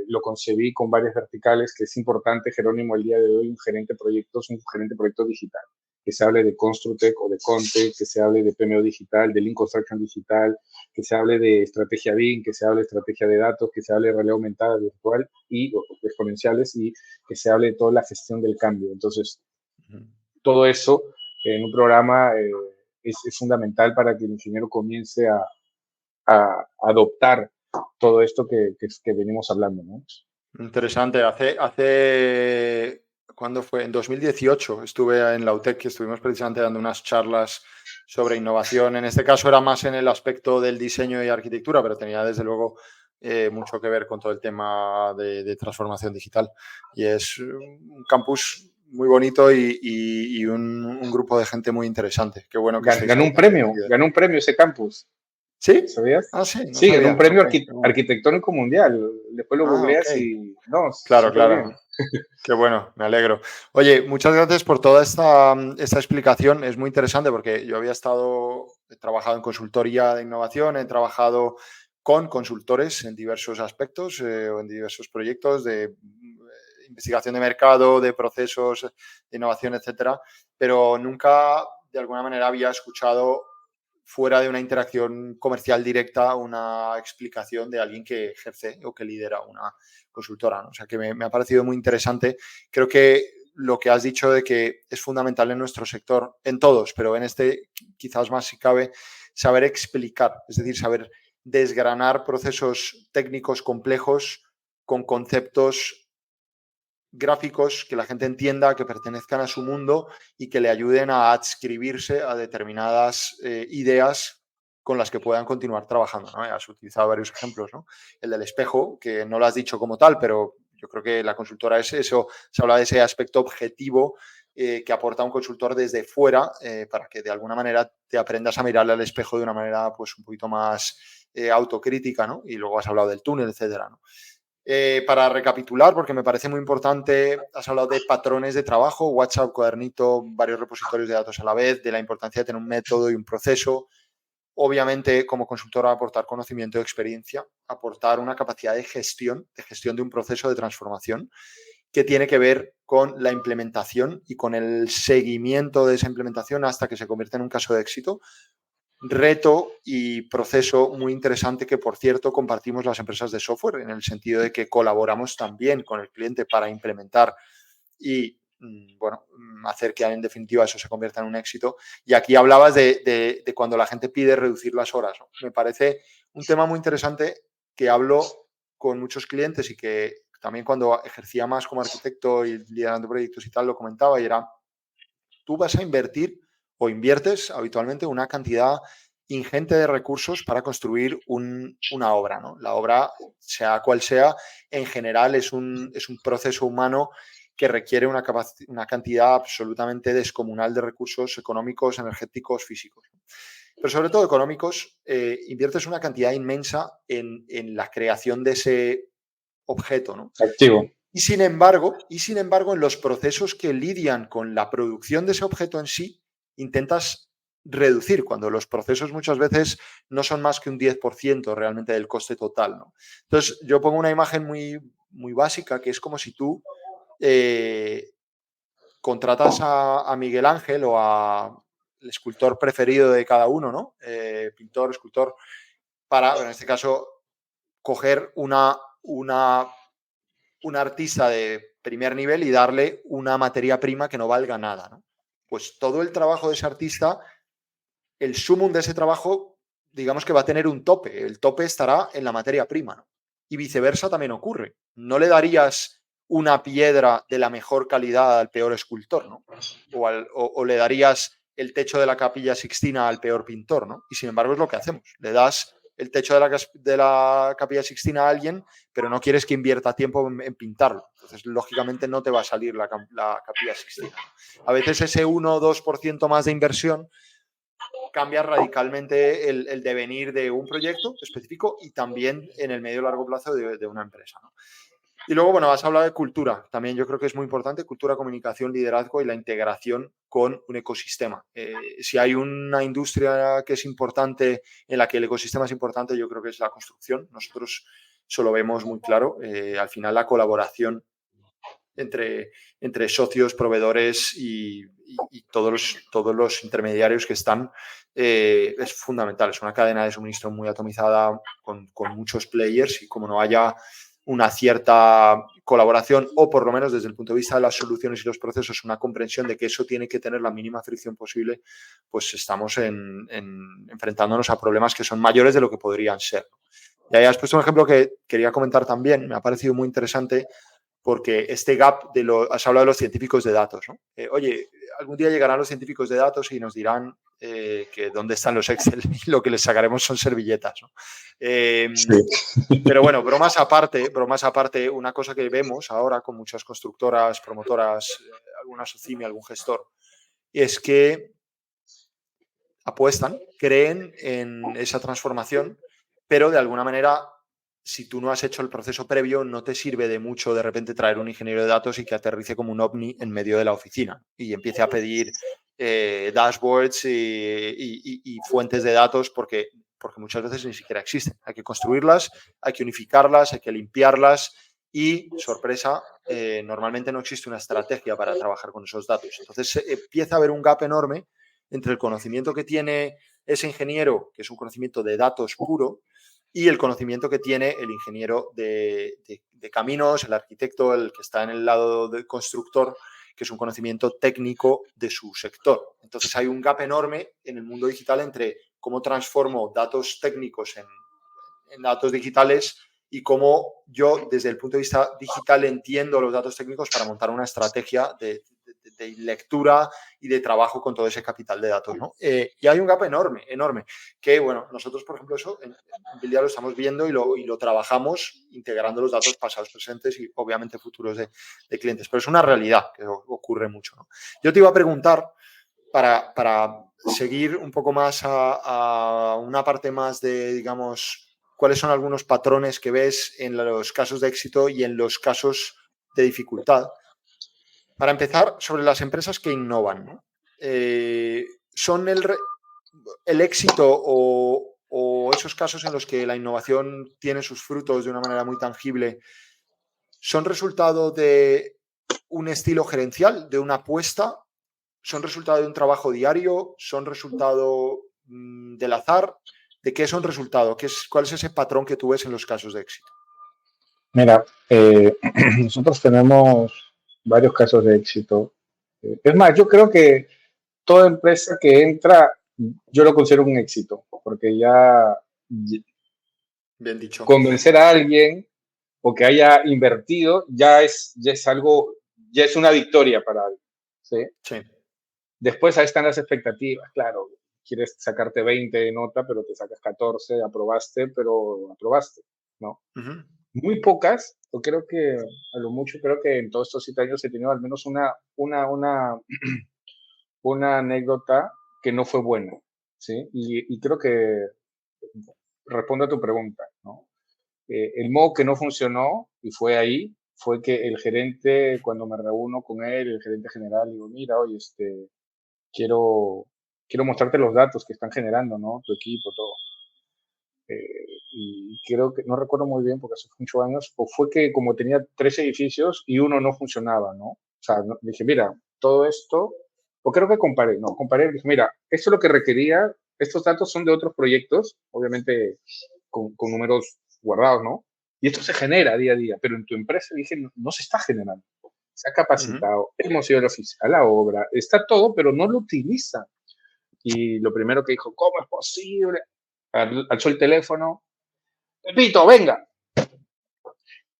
Lo concebí con varias verticales, que es importante, Jerónimo, el día de hoy, un gerente de proyectos digital, que se hable de Construtec o de Conte, que se hable de PMO digital, de Lean Construction digital, que se hable de estrategia BIM, que se hable de estrategia de datos, que se hable de realidad aumentada, virtual y exponenciales, y que se hable de toda la gestión del cambio. Entonces, todo eso en un programa es fundamental para que el ingeniero comience a adoptar todo esto que venimos hablando, ¿no? Interesante. ¿Cuándo fue? En 2018 estuve en la UTEC, que estuvimos precisamente dando unas charlas sobre innovación. En este caso era más en el aspecto del diseño y arquitectura, pero tenía desde luego mucho que ver con todo el tema de transformación digital. Y es un campus muy bonito y un grupo de gente muy interesante. Qué bueno que estéis Ganó ahí. un premio ese campus. ¿Sí? ¿Sabías? Ah, sí, no Sí, ganó sabía. un premio Okay. arquitectónico mundial. Después lo googleas ok. y no, Claro, súper claro. bien. Qué bueno, me alegro. Oye, muchas gracias por toda esta explicación. Es muy interesante porque yo he trabajado en consultoría de innovación, he trabajado con consultores en diversos aspectos o en diversos proyectos de investigación de mercado, de procesos de innovación, etcétera, pero nunca de alguna manera había escuchado fuera de una interacción comercial directa una explicación de alguien que ejerce o que lidera una consultora, ¿no? O sea que me ha parecido muy interesante. Creo que lo que has dicho de que es fundamental en nuestro sector, en todos, pero en este quizás más si cabe, saber explicar, es decir, saber desgranar procesos técnicos complejos con conceptos gráficos que la gente entienda, que pertenezcan a su mundo y que le ayuden a adscribirse a determinadas ideas con las que puedan continuar trabajando, ¿no? Has utilizado varios ejemplos, ¿no? El del espejo, que no lo has dicho como tal, pero yo creo que la consultora es eso, se habla de ese aspecto objetivo que aporta un consultor desde fuera para que de alguna manera te aprendas a mirarle al espejo de una manera pues un poquito más autocrítica, ¿no? Y luego has hablado del túnel, etcétera, ¿no? Para recapitular, porque me parece muy importante, has hablado de patrones de trabajo, WhatsApp, cuadernito, varios repositorios de datos a la vez, de la importancia de tener un método y un proceso. Obviamente, como consultora, aportar conocimiento y experiencia, aportar una capacidad de gestión de un proceso de transformación que tiene que ver con la implementación y con el seguimiento de esa implementación hasta que se convierte en un caso de éxito. Reto y proceso muy interesante que, por cierto, compartimos las empresas de software, en el sentido de que colaboramos también con el cliente para implementar y hacer que en definitiva eso se convierta en un éxito. Y aquí hablabas de cuando la gente pide reducir las horas, ¿no? Me parece un tema muy interesante que hablo con muchos clientes y que también cuando ejercía más como arquitecto y liderando proyectos y tal lo comentaba, y era: tú vas a invertir o inviertes habitualmente una cantidad ingente de recursos para construir una obra, ¿no? La obra, sea cual sea, en general es un proceso humano que requiere una cantidad absolutamente descomunal de recursos económicos, energéticos, físicos. Pero sobre todo económicos, inviertes una cantidad inmensa en la creación de ese objeto, ¿no? Activo. Y sin embargo, en los procesos que lidian con la producción de ese objeto en sí, intentas reducir, cuando los procesos muchas veces no son más que un 10% realmente del coste total, ¿no? Entonces, yo pongo una imagen muy, muy básica, que es como si tú contratas a Miguel Ángel o al escultor preferido de cada uno, ¿no? Pintor, escultor, para, en este caso, coger un artista de primer nivel y darle una materia prima que no valga nada, ¿no? Pues todo el trabajo de ese artista, el sumum de ese trabajo, digamos que va a tener un tope. El tope estará en la materia prima, ¿no? Y viceversa también ocurre. No le darías una piedra de la mejor calidad al peor escultor, ¿no? O le darías el techo de la Capilla Sixtina al peor pintor, ¿no? Y sin embargo es lo que hacemos. Le das el techo de la Capilla Sixtina a alguien, pero no quieres que invierta tiempo en pintarlo. Entonces, lógicamente, no te va a salir la Capilla Sixtina. A veces ese 1 o 2% más de inversión cambia radicalmente el devenir de un proyecto específico y también en el medio y largo plazo de una empresa, ¿no? Y luego, bueno, has hablado de cultura. También yo creo que es muy importante: cultura, comunicación, liderazgo y la integración con un ecosistema. Si hay una industria que es importante, en la que el ecosistema es importante, yo creo que es la construcción. Nosotros eso lo vemos muy claro. Al final, la colaboración entre socios, proveedores y todos los intermediarios que están es fundamental. Es una cadena de suministro muy atomizada con muchos players, y como no haya una cierta colaboración, o por lo menos desde el punto de vista de las soluciones y los procesos, una comprensión de que eso tiene que tener la mínima fricción posible, pues estamos enfrentándonos a problemas que son mayores de lo que podrían ser. Y ahí has puesto un ejemplo que quería comentar también. Me ha parecido muy interesante, porque este gap has hablado de los científicos de datos, ¿no? Oye, algún día llegarán los científicos de datos y nos dirán que dónde están los Excel, y lo que les sacaremos son servilletas, ¿no? Sí. Pero bueno, bromas aparte, una cosa que vemos ahora con muchas constructoras, promotoras, alguna SOCIMI, algún gestor, es que apuestan, creen en esa transformación, pero de alguna manera, si tú no has hecho el proceso previo, no te sirve de mucho de repente traer un ingeniero de datos y que aterrice como un ovni en medio de la oficina y empiece a pedir dashboards y fuentes de datos, porque muchas veces ni siquiera existen. Hay que construirlas, hay que unificarlas, hay que limpiarlas y, sorpresa, normalmente no existe una estrategia para trabajar con esos datos. Entonces empieza a haber un gap enorme entre el conocimiento que tiene ese ingeniero, que es un conocimiento de datos puro, y el conocimiento que tiene el ingeniero de caminos, el arquitecto, el que está en el lado del constructor, que es un conocimiento técnico de su sector. Entonces hay un gap enorme en el mundo digital entre cómo transformo datos técnicos en datos digitales y cómo yo, desde el punto de vista digital, entiendo los datos técnicos para montar una estrategia de lectura y de trabajo con todo ese capital de datos, ¿no? Y hay un gap enorme, que, bueno, nosotros, por ejemplo, eso en Buildia lo estamos viendo y lo trabajamos integrando los datos pasados, presentes y, obviamente, futuros de clientes. Pero es una realidad que ocurre mucho, ¿no? Yo te iba a preguntar, para seguir un poco más a una parte más de, digamos, cuáles son algunos patrones que ves en los casos de éxito y en los casos de dificultad. Para empezar, sobre las empresas que innovan, ¿no? ¿Son el éxito o esos casos en los que la innovación tiene sus frutos de una manera muy tangible, son resultado de un estilo gerencial, de una apuesta? ¿Son resultado de un trabajo diario? ¿Son resultado del azar? ¿De qué son resultado? ¿Cuál es ese patrón que tú ves en los casos de éxito? Mira, nosotros tenemos varios casos de éxito. Es más, yo creo que toda empresa que entra, yo lo considero un éxito, porque ya Bien dicho. convencer a alguien o que haya invertido ya es algo, ya es una victoria para alguien. ¿Sí? Sí. Después ahí están las expectativas, claro. Quieres sacarte 20 de nota, pero te sacas 14, aprobaste, pero aprobaste, ¿no? Uh-huh. Muy pocas, yo creo que a lo mucho, creo que en todos estos 7 años he tenido al menos una anécdota que no fue buena, ¿sí? Y creo que respondo a tu pregunta, ¿no? El modo que no funcionó, y fue ahí, fue que el gerente, cuando me reúno con él, el gerente general, digo, mira, oye, quiero mostrarte los datos que están generando, ¿no? Tu equipo, todo. Y creo que, no recuerdo muy bien porque hace muchos años, o fue que como tenía 3 edificios y uno no funcionaba, ¿no? O sea, dije, mira, todo esto, o creo que comparé, dije, mira, esto es lo que requería, estos datos son de otros proyectos, obviamente con números guardados, ¿no? Y esto se genera día a día, pero en tu empresa, dije, no se está generando. Se ha capacitado, hemos ido a la obra, está todo, pero no lo utiliza. Y lo primero que dijo, ¿cómo es posible? Alzó el teléfono, Pepito, venga.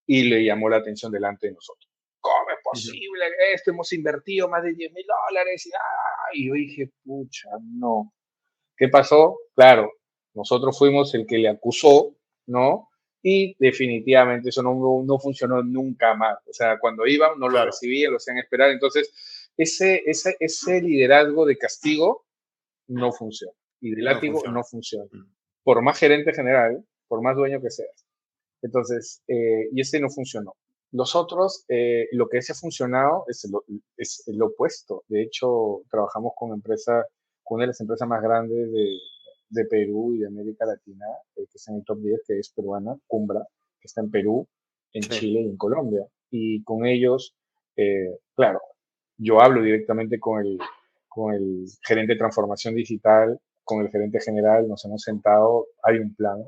Y le llamó la atención delante de nosotros. ¿Cómo es posible esto? Hemos invertido más de $10,000. Y yo dije, pucha, no. ¿Qué pasó? Claro, nosotros fuimos el que le acusó, ¿no? Y definitivamente eso no funcionó nunca más. O sea, cuando iban, no lo recibían, lo hacían esperar. Entonces, ese liderazgo de castigo no funciona. Y de látigo no funciona. Por más gerente general, por más dueño que seas. Entonces, y ese no funcionó. Los otros, lo que ese ha funcionado es lo opuesto. De hecho, trabajamos con una de las empresas más grandes de Perú y de América Latina, que está en el top 10, que es peruana, Cumbra, que está en Perú, en Chile y en Colombia. Y con ellos, claro, yo hablo directamente con el gerente de transformación digital, con el gerente general, nos hemos sentado, hay un plan,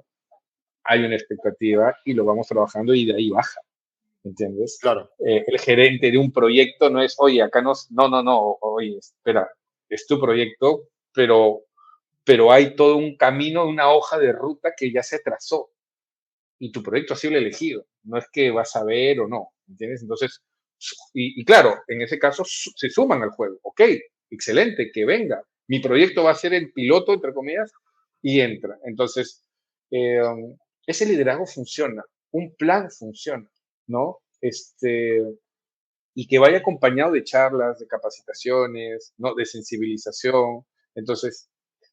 hay una expectativa y lo vamos trabajando y de ahí baja, ¿entiendes? Claro. El gerente de un proyecto no es, oye, acá no, oye, espera, es tu proyecto, pero hay todo un camino, una hoja de ruta que ya se trazó y tu proyecto ha sido el elegido, no es que vas a ver o no, ¿entiendes? Entonces, y claro, en ese caso se suman al juego, ok, excelente, que venga, mi proyecto va a ser el piloto, entre comillas, y entra. Entonces, ese liderazgo funciona, un plan funciona, ¿no? Y que vaya acompañado de charlas, de capacitaciones, ¿no? De sensibilización, entonces,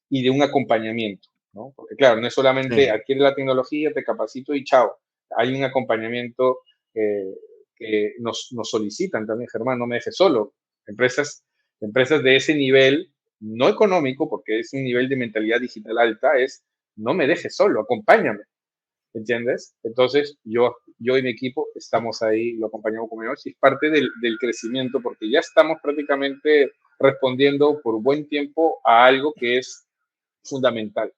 y de un acompañamiento, ¿no? Porque claro, no es solamente adquiere la tecnología, te capacito y chao. Hay un acompañamiento que nos solicitan también, Germán, no me dejes solo. Empresas de ese nivel, no económico, porque es un nivel de mentalidad digital alta, es no me dejes solo, acompáñame. ¿Entiendes? Entonces, yo y mi equipo estamos ahí, lo acompañamos como ellos, y es parte del crecimiento, porque ya estamos prácticamente respondiendo por buen tiempo a algo que es fundamental.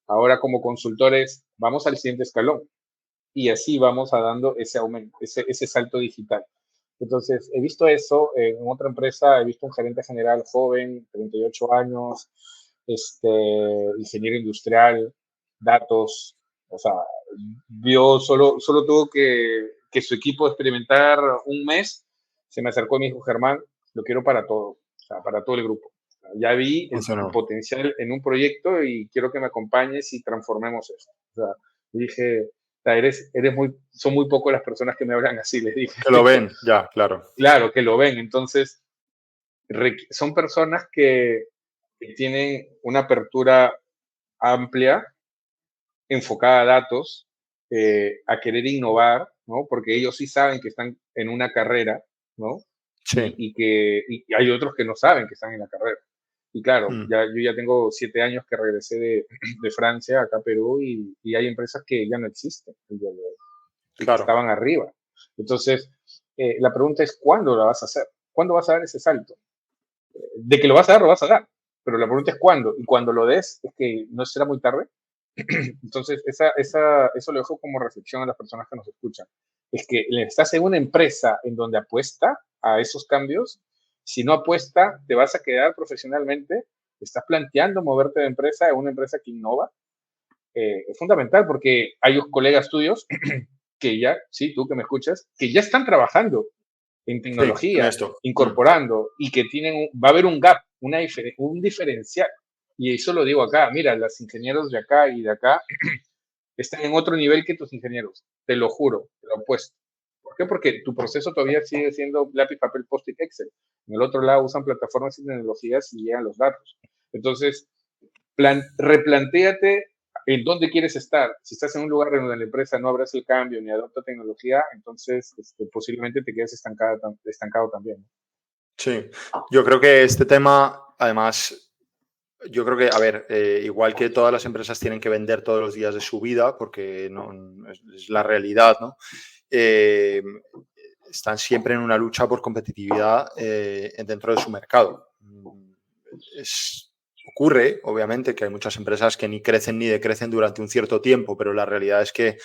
Ahora, como consultores, vamos al siguiente escalón y así vamos a dando ese aumento, ese salto digital. Entonces, he visto eso en otra empresa, he visto un gerente general joven, 38 años, ingeniero industrial, datos, o sea, solo tuvo que su equipo experimentar un mes, se me acercó y me dijo, Germán, lo quiero para todo, o sea, para todo el grupo. Ya vi el potencial en un proyecto y quiero que me acompañes y transformemos esto. O sea, dije, son muy pocas las personas que me hablan así, les dije. Que lo ven, ya, claro. Claro, que lo ven. Entonces, son personas que tienen una apertura amplia, enfocada a datos, a querer innovar, ¿no? Porque ellos sí saben que están en una carrera, ¿no? Sí. Y hay otros que no saben que están en la carrera. Y claro, yo ya tengo 7 años que regresé de Francia acá a Perú y hay empresas que ya no existen el día de hoy, y que estaban arriba. Entonces, La pregunta es ¿cuándo la vas a hacer? ¿Cuándo vas a dar ese salto? De que lo vas a dar, lo vas a dar. Pero la pregunta es cuándo. Y cuando lo des, es que no será muy tarde. Entonces, eso lo dejo como reflexión a las personas que nos escuchan. Es que estás en una empresa en donde apuesta a esos cambios. Si no apuesta, te vas a quedar profesionalmente. Estás planteando moverte de empresa a una empresa que innova. Es fundamental porque hay colegas tuyos que ya, sí, tú que me escuchas, que ya están trabajando en Sí, en tecnología, esto. incorporando y que va a haber un gap, un diferencial. Y eso lo digo acá, mira, los ingenieros de acá y de acá están en otro nivel que tus ingenieros, te lo juro, te lo apuesto. ¿Por qué? Porque tu proceso todavía sigue siendo lápiz, papel, post-it, Excel. En el otro lado usan plataformas y tecnologías y llegan los datos. Entonces, replantéate en dónde quieres estar. Si estás en un lugar donde la empresa no abraza el cambio ni adopta tecnología, entonces posiblemente te quedes estancado también. Sí, yo creo que este tema, además, yo creo que, a ver, igual que todas las empresas tienen que vender todos los días de su vida, porque no, es la realidad, ¿no? Están siempre en una lucha por competitividad dentro de su mercado. Ocurre, obviamente, que hay muchas empresas que ni crecen ni decrecen durante un cierto tiempo, pero la realidad es que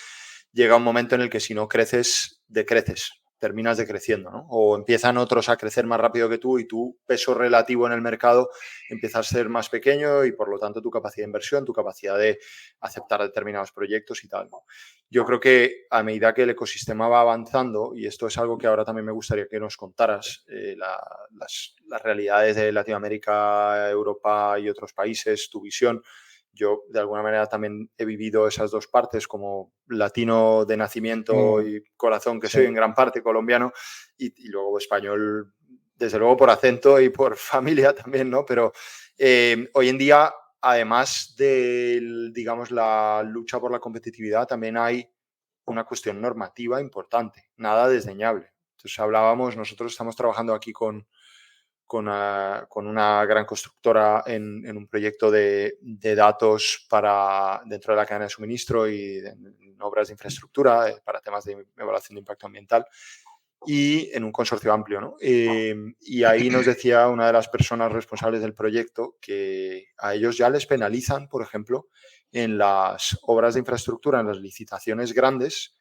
llega un momento en el que si no creces, decreces, terminas decreciendo, ¿no? O empiezan otros a crecer más rápido que tú y tu peso relativo en el mercado empieza a ser más pequeño y por lo tanto tu capacidad de inversión, tu capacidad de aceptar determinados proyectos y tal, ¿no? Yo creo que a medida que el ecosistema va avanzando, y esto es algo que ahora también me gustaría que nos contaras, las realidades de Latinoamérica, Europa y otros países, tu visión. Yo, de alguna manera, también he vivido esas dos partes como latino de nacimiento y corazón, que Sí. soy en gran parte colombiano, y luego español, desde luego por acento y por familia también, ¿no? Pero hoy en día, además de, digamos, la lucha por la competitividad, también hay una cuestión normativa importante, nada desdeñable. Entonces nosotros estamos trabajando aquí con una gran constructora en un proyecto de datos dentro de la cadena de suministro y en obras de infraestructura para temas de evaluación de impacto ambiental y en un consorcio amplio, ¿no? Y ahí nos decía una de las personas responsables del proyecto que a ellos ya les penalizan, por ejemplo, en las obras de infraestructura, en las licitaciones grandes.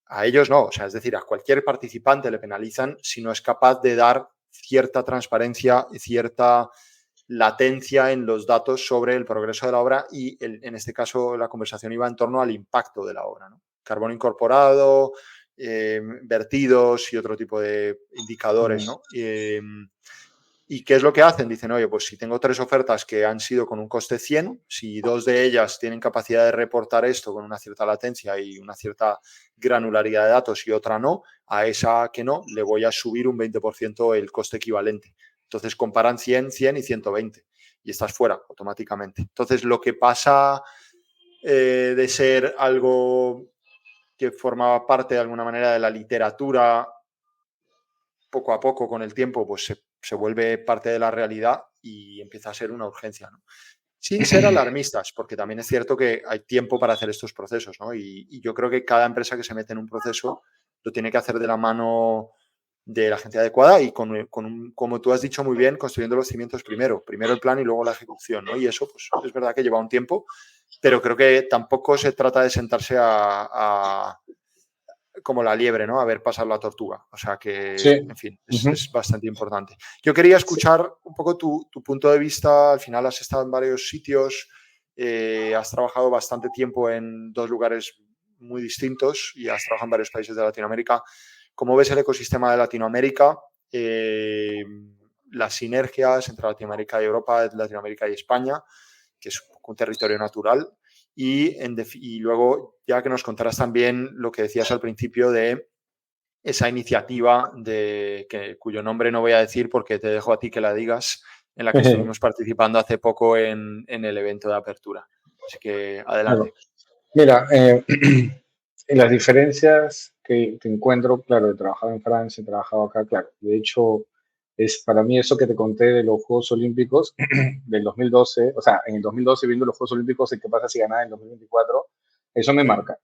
A ellos no, o sea, es decir, a cualquier participante le penalizan si no es capaz de dar cierta transparencia y cierta latencia en los datos sobre el progreso de la obra y en este caso la conversación iba en torno al impacto de la obra, ¿no? Carbono incorporado, vertidos y otro tipo de indicadores, ¿no? ¿Y qué es lo que hacen? Dicen, oye, pues si tengo 3 ofertas que han sido con un coste 100, si 2 de ellas tienen capacidad de reportar esto con una cierta latencia y una cierta granularidad de datos y otra no, a esa que no le voy a subir un 20% el coste equivalente. Entonces comparan 100, 100 y 120 y estás fuera automáticamente. Entonces lo que pasa de ser algo que formaba parte de alguna manera de la literatura, poco a poco con el tiempo, pues se vuelve parte de la realidad y empieza a ser una urgencia, ¿no? Sin ser alarmistas, porque también es cierto que hay tiempo para hacer estos procesos, ¿no? Y yo creo que cada empresa que se mete en un proceso lo tiene que hacer de la mano de la gente adecuada y como tú has dicho muy bien, construyendo los cimientos primero el plan y luego la ejecución, ¿no? Y eso, pues es verdad que lleva un tiempo, pero creo que tampoco se trata de sentarse como la liebre, ¿no? A ver pasar la tortuga. O sea que, Sí. en fin, es bastante importante. Yo quería escuchar un poco tu punto de vista. Al final has estado en varios sitios, has trabajado bastante tiempo en 2 lugares muy distintos y has trabajado en varios países de Latinoamérica. ¿Cómo ves el ecosistema de Latinoamérica? Las sinergias entre Latinoamérica y Europa, Latinoamérica y España, que es un territorio natural. Y luego, ya que nos contarás también lo que decías al principio de esa iniciativa cuyo nombre no voy a decir porque te dejo a ti que la digas, en la que estuvimos participando hace poco en el evento de apertura. Así que adelante. Mira, las diferencias que encuentro, claro, he trabajado en Francia, he trabajado acá, claro. De hecho, es para mí eso que te conté de los Juegos Olímpicos del 2012, o sea, en el 2012 viendo los Juegos Olímpicos, ¿qué pasa si ganaba en el 2024? Eso me marca.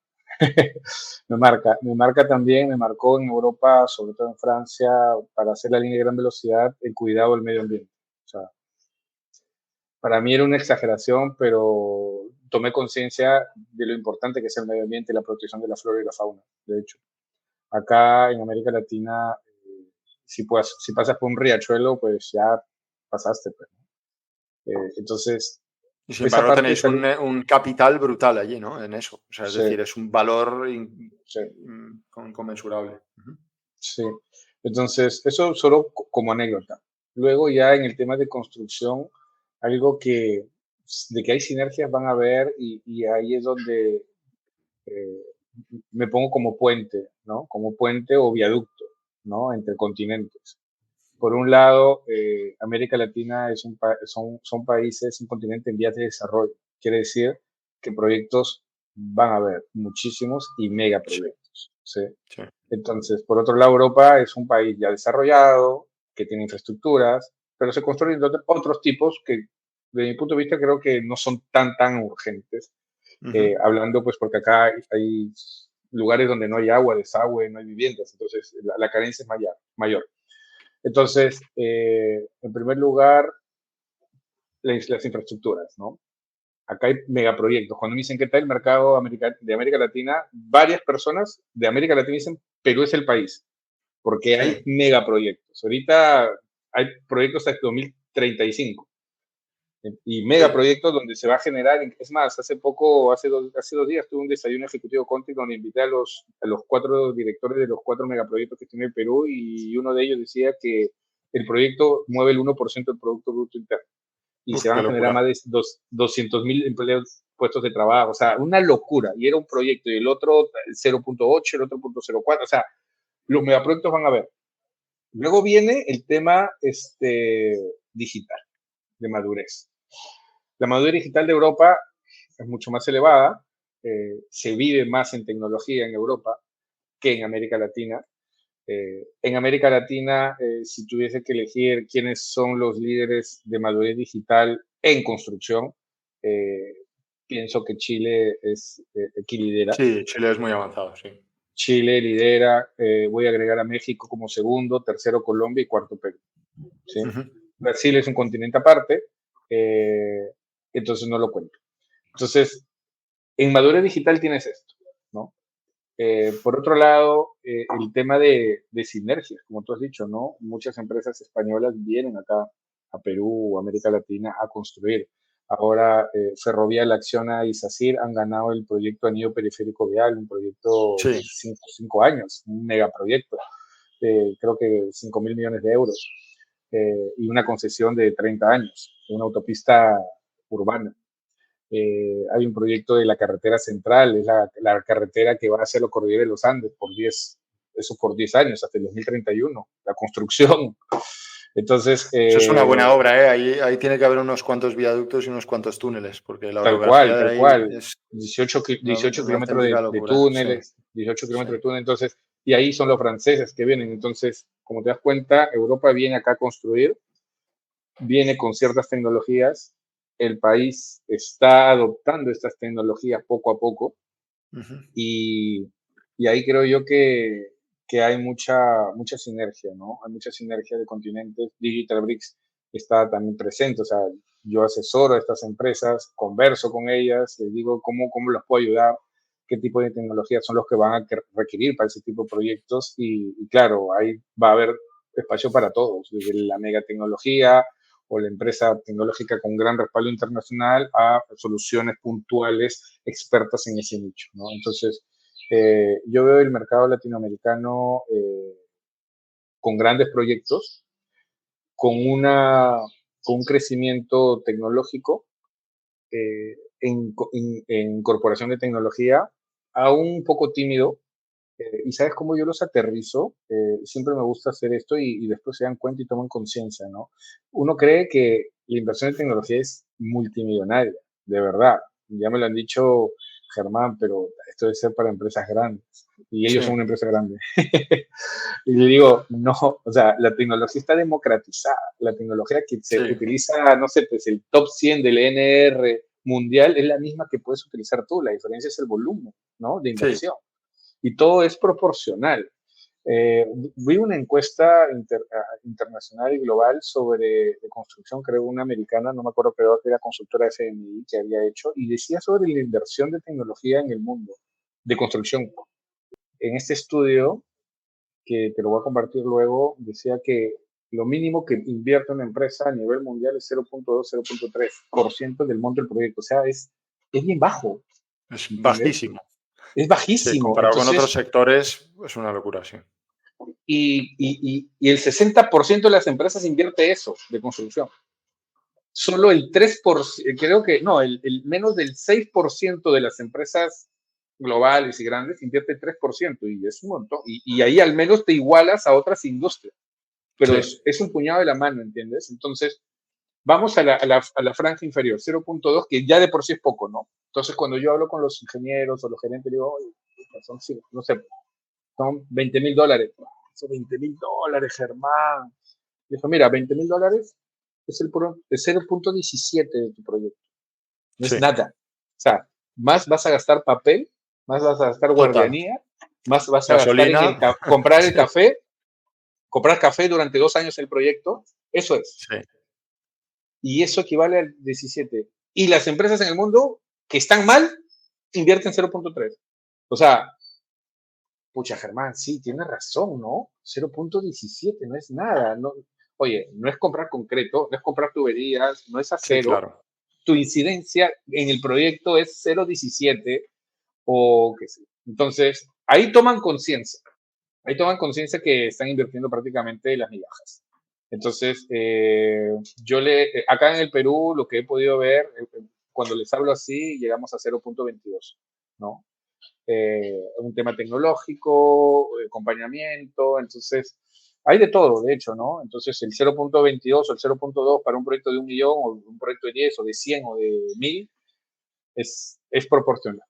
Me marca también, me marcó en Europa, sobre todo en Francia, para hacer la línea de gran velocidad, el cuidado del medio ambiente. O sea, para mí era una exageración, pero tomé conciencia de lo importante que es el medio ambiente y la protección de la flora y la fauna, de hecho. Acá en América Latina, si pasas por un riachuelo, pues ya pasaste. Pues, ¿no? Entonces, Y sin esa embargo parte tenéis un capital brutal allí, ¿no? En eso. O sea, es sí, decir, es un valor sí, inconmensurable. Ujú. sí. Entonces, eso solo como anécdota. Luego ya en el tema de construcción, algo de que hay sinergias van a haber y ahí es donde eh, me pongo como puente, ¿no? Como puente o viaducto, ¿no? Entre continentes. Por un lado, América Latina son países, un continente en vías de desarrollo. Quiere decir que proyectos van a haber muchísimos y Sí, megaproyectos, ¿sí? sí. Entonces, por otro lado, Europa es un país ya desarrollado, que tiene infraestructuras, pero se construyen otros tipos que, desde mi punto de vista, creo que no son tan urgentes. Ujú. Hablando, pues, porque acá hay lugares donde no hay agua, desagüe, no hay viviendas, entonces la carencia es mayor. Entonces, en primer lugar, las infraestructuras, ¿no? Acá hay megaproyectos. Cuando me dicen qué tal el mercado de América Latina, varias personas de América Latina dicen Perú es el país, porque hay Sí. megaproyectos. Ahorita hay proyectos hasta 2035 y Sí. megaproyectos donde se va a generar. Es más, hace dos días tuve un desayuno ejecutivo Conti donde invité a los 4 directores de los 4 megaproyectos que tiene el Perú y uno de ellos decía que el proyecto mueve el 1% del Producto Bruto Interno y se Uf, van qué a generar locura. más de 200.000 empleos, puestos de trabajo. O sea, una locura. Y era un proyecto y el otro 0.8, el otro 0.04. O sea, los megaproyectos van a ver. Luego viene el tema digital, de madurez. La madurez digital de Europa es mucho más elevada, se vive más en tecnología en Europa que en América Latina. En América Latina, si tuviese que elegir quiénes son los líderes de madurez digital en construcción, eh, pienso que Chile es que lidera. Sí, Chile es muy avanzado, sí. Chile lidera, voy a agregar a México como segundo, tercero Colombia y cuarto Perú. ¿Sí? Ujú. Brasil es un continente aparte, eh, entonces no lo cuento. Entonces, en madurez digital tienes esto, ¿no? Por otro lado, el tema de sinergias, como tú has dicho, ¿no? Muchas empresas españolas vienen acá a Perú o América Latina a construir. Ahora, Ferrovial, Acciona y SACIR han ganado el proyecto Anillo Periférico Vial, un proyecto de Sí. 5 años, un megaproyecto, creo que 5.000 millones de euros, y una concesión de 30 años, una autopista urbana. Hay un proyecto de la carretera central, es la carretera que va hacia los cordilleros de los Andes por 10 años, hasta el 2031, la construcción. Entonces, Eso es una buena obra, ¿eh? Ahí tiene que haber unos cuantos viaductos y unos cuantos túneles, porque la orografía de tal ahí cual, es 18 una kilómetros auténtica de locura. Sí, túneles, 18 sí. kilómetros de túneles, entonces, y ahí son los franceses que vienen. Entonces, como te das cuenta, Europa viene acá a construir, viene con ciertas tecnologías, el país está adoptando estas tecnologías poco a poco, Ujú. y ahí creo yo que hay mucha sinergia, ¿no? Hay mucha sinergia de continentes. Digital Bricks está también presente, o sea, yo asesoro a estas empresas, converso con ellas, les digo cómo las puedo ayudar, qué tipo de tecnologías son los que van a requerir para ese tipo de proyectos y claro, ahí va a haber espacio para todos, desde la megatecnología o la empresa tecnológica con gran respaldo internacional a soluciones puntuales expertas en ese nicho, ¿no? Entonces, yo veo el mercado latinoamericano con grandes proyectos, con, una, con un crecimiento tecnológico en incorporación de tecnología, aún un poco tímido. ¿Y sabes cómo yo los aterrizo? Siempre me gusta hacer esto y después se dan cuenta y toman conciencia, ¿no? Uno cree que la inversión en tecnología es multimillonaria, de verdad. Ya me lo han dicho, Germán, pero esto debe ser para empresas grandes. Y ellos son Sí, una empresa grande. Y le digo, no, o sea, la tecnología está democratizada. La tecnología que se sí. utiliza, no sé, pues el top 100 del ENR mundial es la misma que puedes utilizar tú. La diferencia es el volumen, ¿no? De Sí. inversión. Y todo es proporcional. Vi una encuesta internacional y global sobre de construcción, creo una americana, no me acuerdo, creo que era consultora FMI que había hecho, y decía sobre la inversión de tecnología en el mundo de construcción. En este estudio, que te lo voy a compartir luego, decía que lo mínimo que invierte una empresa a nivel mundial es 0.2-0.3% del monto del proyecto. O sea, es bien bajo, Es ¿entiendes? bajísimo. Es Sí, bajísimo. comparado con otros Entonces, sectores, es una locura, sí. y el 60% de las empresas invierte eso de construcción. Solo el 3%, creo que, no, el menos del 6% de las empresas globales y grandes invierte 3%, y es un montón. Y ahí al menos te igualas a otras industrias, pero Sí, es un puñado de la mano, ¿entiendes? Entonces, vamos a la franja inferior, 0.2, que ya de por sí es poco, ¿no? Entonces, cuando yo hablo con los ingenieros o los gerentes, digo, oye, son, no sé, son $20,000. Son $20,000, Germán. Dijo, mira, $20,000 es el 0.17 de tu proyecto. No es sí, nada. O sea, más vas a gastar papel, más vas a gastar total. guardianía, más vas a gastar en Gasolina, comprar el sí, café, comprar café durante 2 años el proyecto. Eso es. sí, Y eso equivale al 17. Y las empresas en el mundo que están mal invierten 0.3. O sea, pucha, Germán, sí, tienes razón, ¿no? 0.17 no es nada. No, oye, no es comprar concreto, no es comprar tuberías, no es sí, acero. claro. Tu incidencia en el proyecto es 0.17 o qué sé. Entonces, ahí toman conciencia. Ahí toman conciencia que están invirtiendo prácticamente las migajas. Entonces, acá en el Perú, lo que he podido ver, cuando les hablo así, llegamos a 0.22, ¿no? Un tema tecnológico, acompañamiento, entonces hay de todo, de hecho, ¿no? Entonces el 0.22 o el 0.2 para un proyecto de 1 millón o un proyecto de 10 o de 100 o de 1000 es proporcional.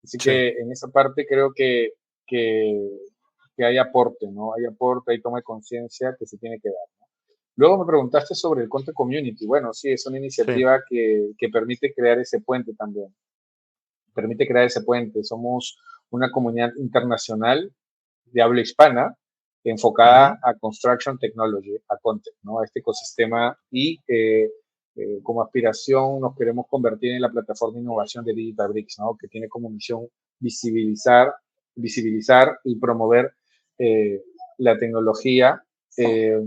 Así Sí, que en esa parte creo que, que hay aporte, ¿no? Hay aporte, hay toma de conciencia que se tiene que dar, ¿no? Luego me preguntaste sobre el Content Community. Bueno, sí, es una sí. iniciativa que permite crear ese puente también. Permite crear ese puente. Somos una comunidad internacional de habla hispana Ujú. enfocada a Construction Technology, a Content, ¿no? A este ecosistema y como aspiración nos queremos convertir en la plataforma de innovación de DigitalBricks, ¿no? Que tiene como misión visibilizar, visibilizar y promover eh, la tecnología eh,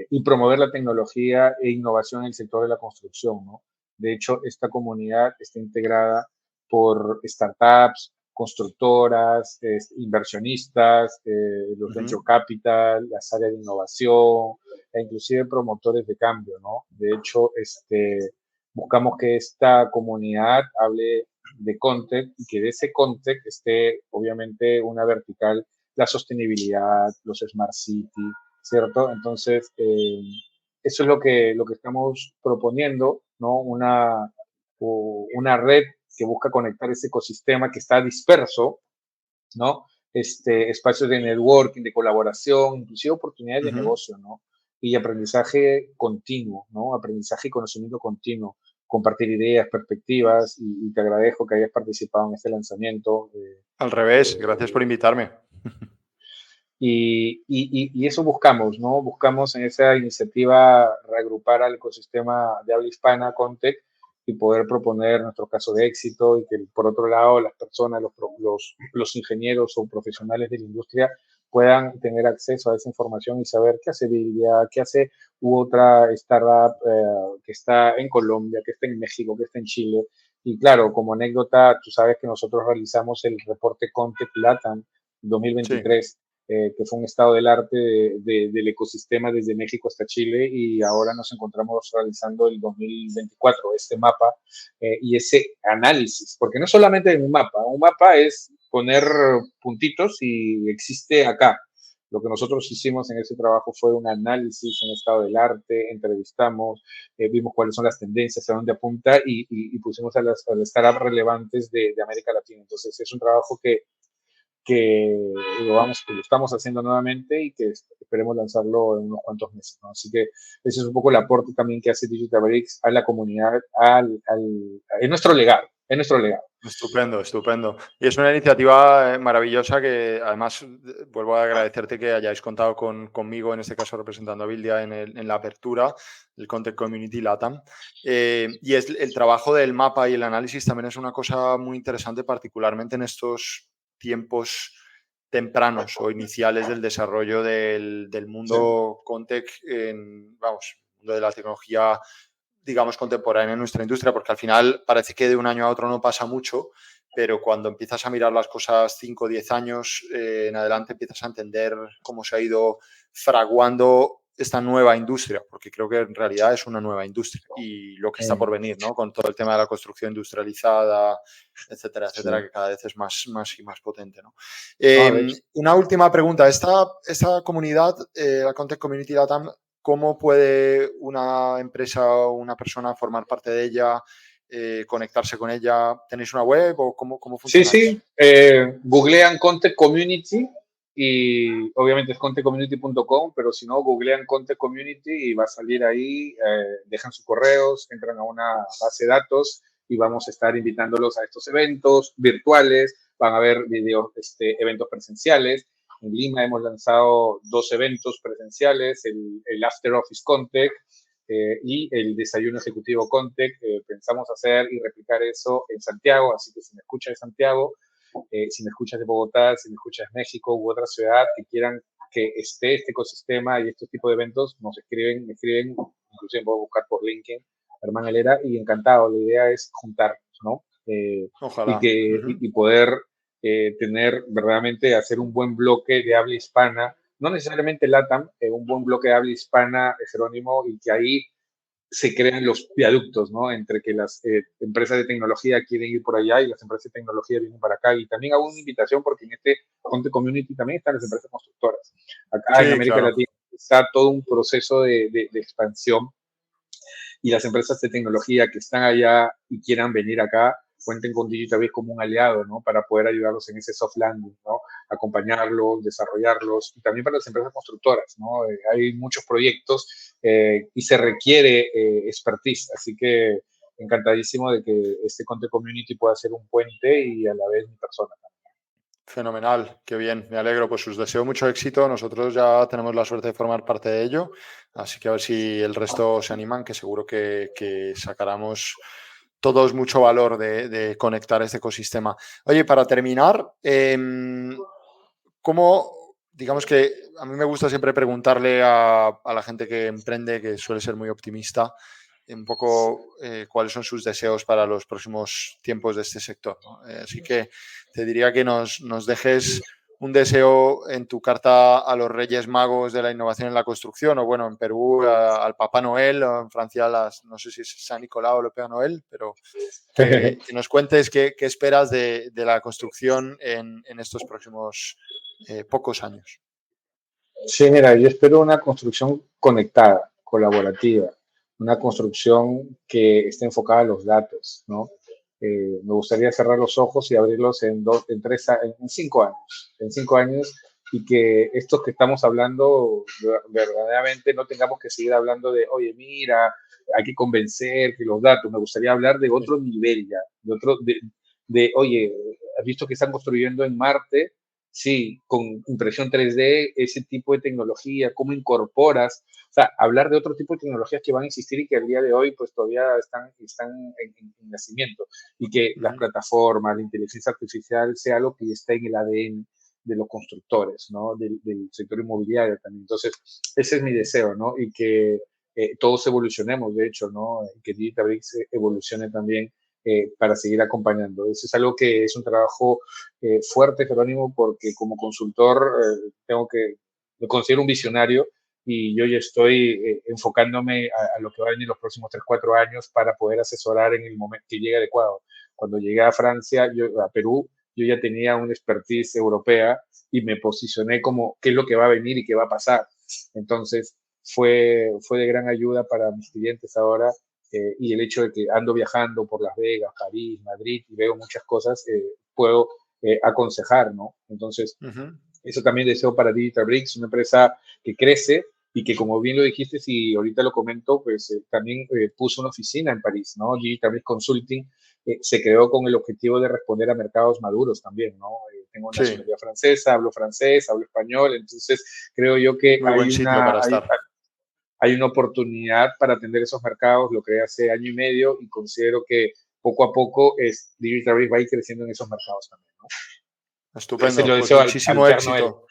y promover la tecnología e innovación en el sector de la construcción, ¿no? De hecho, esta comunidad está integrada por startups, constructoras, inversionistas, los Ujú. venture capital, las áreas de innovación e inclusive promotores de cambio, ¿no? De hecho, buscamos que esta comunidad hable de Contec y que de ese Contec esté obviamente una vertical, la sostenibilidad, los smart city, ¿cierto? Entonces, eso es lo que estamos proponiendo, ¿no? Una red que busca conectar ese ecosistema que está disperso, ¿no? Espacios de networking, de colaboración, inclusive oportunidades de Ujú. negocio, ¿no? Y aprendizaje continuo, ¿no? Aprendizaje y conocimiento continuo, compartir ideas, perspectivas, y te agradezco que hayas participado en este lanzamiento. Al revés, gracias por invitarme. Y eso buscamos, ¿no? Buscamos en esa iniciativa reagrupar al ecosistema de habla hispana, Contec, y poder proponer nuestro caso de éxito y que, por otro lado, las personas, los ingenieros o profesionales de la industria puedan tener acceso a esa información y saber qué hace Biblia, qué hace otra startup que está en Colombia, que está en México, que está en Chile. Y claro, como anécdota, tú sabes que nosotros realizamos el reporte Contec LATAM Sí, 2023, que fue un estado del arte del ecosistema desde México hasta Chile, y ahora nos encontramos realizando el 2024, este mapa y ese análisis, porque no solamente un mapa es poner puntitos y existe acá. Lo que nosotros hicimos en ese trabajo fue un análisis, un estado del arte, entrevistamos, vimos cuáles son las tendencias, a dónde apunta y pusimos a las startups relevantes de América Latina. Entonces es un trabajo que que que lo estamos haciendo nuevamente y que esperemos lanzarlo en unos cuantos meses, ¿no? Así que ese es un poco el aporte también que hace Digital Bricks a la comunidad, en nuestro legado, en nuestro legado. Estupendo, estupendo. Y es una iniciativa maravillosa que además vuelvo a agradecerte que hayáis contado conmigo, en este caso representando a Buildia en la apertura del Content Community LATAM. Y es el trabajo del mapa y el análisis también es una cosa muy interesante, particularmente en estos tiempos tempranos o iniciales del desarrollo del mundo Contec, vamos, mundo de la tecnología, digamos, contemporánea en nuestra industria, porque al final parece que de un año a otro no pasa mucho, pero cuando empiezas a mirar las cosas 5 o 10 años en adelante, empiezas a entender cómo se ha ido fraguando esta nueva industria, porque creo que en realidad es una nueva industria y lo que está por venir, ¿no? Con todo el tema de la construcción industrializada, etcétera, etcétera, Sí. que cada vez es más y más potente, ¿no? No, Una última pregunta. Esta comunidad, la Content Community Latam, ¿cómo puede una empresa o una persona formar parte de ella, conectarse con ella? ¿Tenéis una web o cómo sí, funcionáis? sí. Googlean Content Community y obviamente es contentcommunity.com, pero si no, googlean Content Community y va a salir ahí, dejan sus correos, entran a una base de datos y vamos a estar invitándolos a estos eventos virtuales, van a haber eventos presenciales. En Lima hemos lanzado 2 eventos presenciales, el After Office Content y el desayuno ejecutivo Contec. Pensamos hacer y replicar eso en Santiago, así que si me escuchas de Santiago, si me escuchas de Bogotá, si me escuchas de México u otra ciudad que quieran que esté este ecosistema y estos tipos de eventos, me escriben, inclusive puedo buscar por LinkedIn, Herman Helera, y encantado, la idea es juntarnos, ¿no? Ojalá. Y poder tener verdaderamente, hacer un buen bloque de habla hispana, no necesariamente LATAM, un buen bloque de habla hispana, Jerónimo, y que ahí se crean los viaductos, ¿no? Entre que las empresas de tecnología quieren ir por allá y las empresas de tecnología vienen para acá. Y también hago una invitación porque en este Content Community también están las empresas constructoras. Acá en Sí, América claro. Latina está todo un proceso de expansión y las empresas de tecnología que están allá y quieran venir acá, cuenten con Digital como un aliado, ¿no? Para poder ayudarlos en ese soft landing, ¿no? Acompañarlos, desarrollarlos, y también para las empresas constructoras, ¿no? Hay muchos proyectos y se requiere expertise, así que encantadísimo de que este Content Community pueda ser un puente y a la vez mi persona. Fenomenal, qué bien, me alegro. Pues os deseo mucho éxito. Nosotros ya tenemos la suerte de formar parte de ello, así que a ver si el resto se animan, que seguro que sacaremos todos mucho valor de conectar este ecosistema. Oye, para terminar, ¿cómo, digamos que a mí me gusta siempre preguntarle a la gente que emprende, que suele ser muy optimista, un poco cuáles son sus deseos para los próximos tiempos de este sector, ¿no? Así que te diría que nos dejes un deseo en tu carta a los Reyes Magos de la innovación en la construcción, o bueno, en Perú al Papá Noel, o en Francia no sé si es San Nicolau o el Père Noel, pero que nos cuentes qué esperas de la construcción en estos próximos pocos años. Sí, mira, yo espero una construcción conectada, colaborativa, una construcción que esté enfocada a los datos, ¿no? Me gustaría cerrar los ojos y abrirlos en 5 años, y que estos que estamos hablando verdaderamente no tengamos que seguir hablando de, oye, mira, hay que convencer que los datos. Me gustaría hablar de otro nivel ya, oye, ¿has visto que están construyendo en Marte? Sí, con impresión 3D, ese tipo de tecnología, cómo incorporas, o sea, hablar de otro tipo de tecnologías que van a existir y que al día de hoy pues todavía están en nacimiento, y que las plataformas, la inteligencia artificial sea algo que está en el ADN de los constructores, ¿no? Del sector inmobiliario también. Entonces, ese es mi deseo, ¿no? Y que todos evolucionemos, de hecho, ¿no? Que Databricks evolucione también para seguir acompañando. Eso es algo que es un trabajo fuerte, Jerónimo, porque como consultor me considero un visionario y yo ya estoy enfocándome a lo que va a venir los próximos 3, 4 años para poder asesorar en el momento que llegue adecuado. Cuando llegué a Francia, a Perú, yo ya tenía una expertise europea y me posicioné como qué es lo que va a venir y qué va a pasar. Entonces, fue de gran ayuda para mis clientes ahora y el hecho de que ando viajando por Las Vegas, París, Madrid y veo muchas cosas, puedo aconsejar, ¿no? Entonces, Ujú. eso también deseo para Digital Bricks, una empresa que crece y que, como bien lo dijiste, y ahorita lo comento, pues también puso una oficina en París, ¿no? Digital Bricks Consulting se creó con el objetivo de responder a mercados maduros también, ¿no? Tengo Sí, nacionalidad francesa, hablo español, entonces creo yo que muy buen sitio para estar. hay una oportunidad para atender esos mercados. Lo creé hace año y medio y considero que poco a poco Digital Bricks va a ir creciendo en esos mercados también, ¿no? Ese Estupendo, lo pues deseo al muchísimo Père Noël. éxito.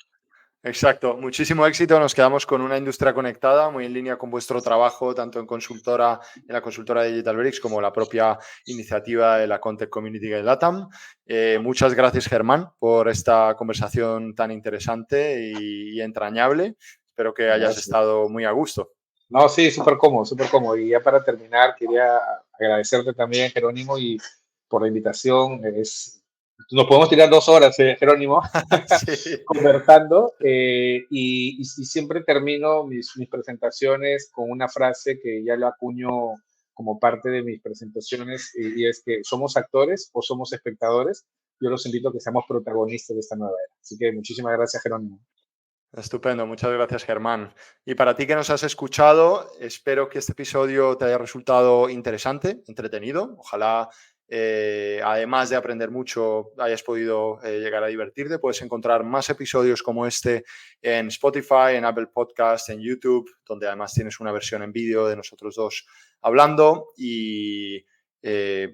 Exacto, muchísimo éxito. Nos quedamos con una industria conectada, muy en línea con vuestro trabajo, tanto en la consultora de Digital Bricks, como la propia iniciativa de la Content Community de LATAM. Muchas gracias, Germán, por esta conversación tan interesante y entrañable. Espero que hayas Gracias. estado muy a gusto. No, sí, súper cómodo, súper cómodo. Y ya para terminar, quería agradecerte también, Jerónimo, y por la invitación. Nos podemos tirar 2 horas, Jerónimo, Sí. conversando. Y siempre termino mis presentaciones con una frase que ya lo acuño como parte de mis presentaciones, y es que somos actores o somos espectadores. Yo los invito a que seamos protagonistas de esta nueva era. Así que muchísimas gracias, Jerónimo. Estupendo, muchas gracias, Germán. Y para ti que nos has escuchado, espero que este episodio te haya resultado interesante, entretenido. Ojalá, además de aprender mucho, hayas podido llegar a divertirte. Puedes encontrar más episodios como este en Spotify, en Apple Podcast, en YouTube, donde además tienes una versión en vídeo de nosotros dos hablando, y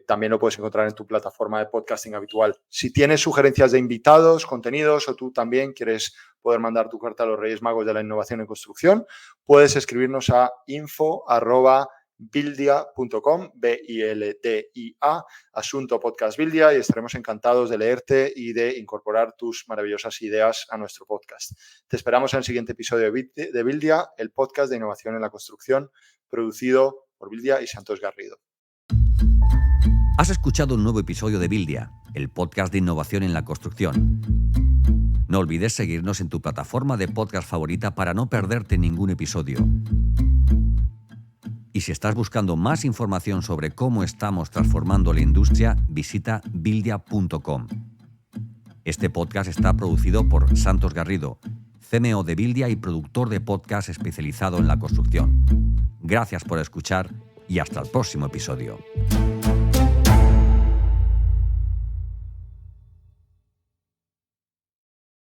también lo puedes encontrar en tu plataforma de podcasting habitual. Si tienes sugerencias de invitados, contenidos, o tú también quieres poder mandar tu carta a los Reyes Magos de la Innovación en Construcción, puedes escribirnos a info@bildia.com, BILDIA, asunto podcast Bildia, y estaremos encantados de leerte y de incorporar tus maravillosas ideas a nuestro podcast. Te esperamos en el siguiente episodio de Bildia, el podcast de innovación en la construcción, producido por Bildia y Santos Garrido. Has escuchado un nuevo episodio de Bildia, el podcast de innovación en la construcción. No olvides seguirnos en tu plataforma de podcast favorita para no perderte ningún episodio. Y si estás buscando más información sobre cómo estamos transformando la industria, visita bildia.com. Este podcast está producido por Santos Garrido, CMO de Bildia y productor de podcast especializado en la construcción. Gracias por escuchar y hasta el próximo episodio.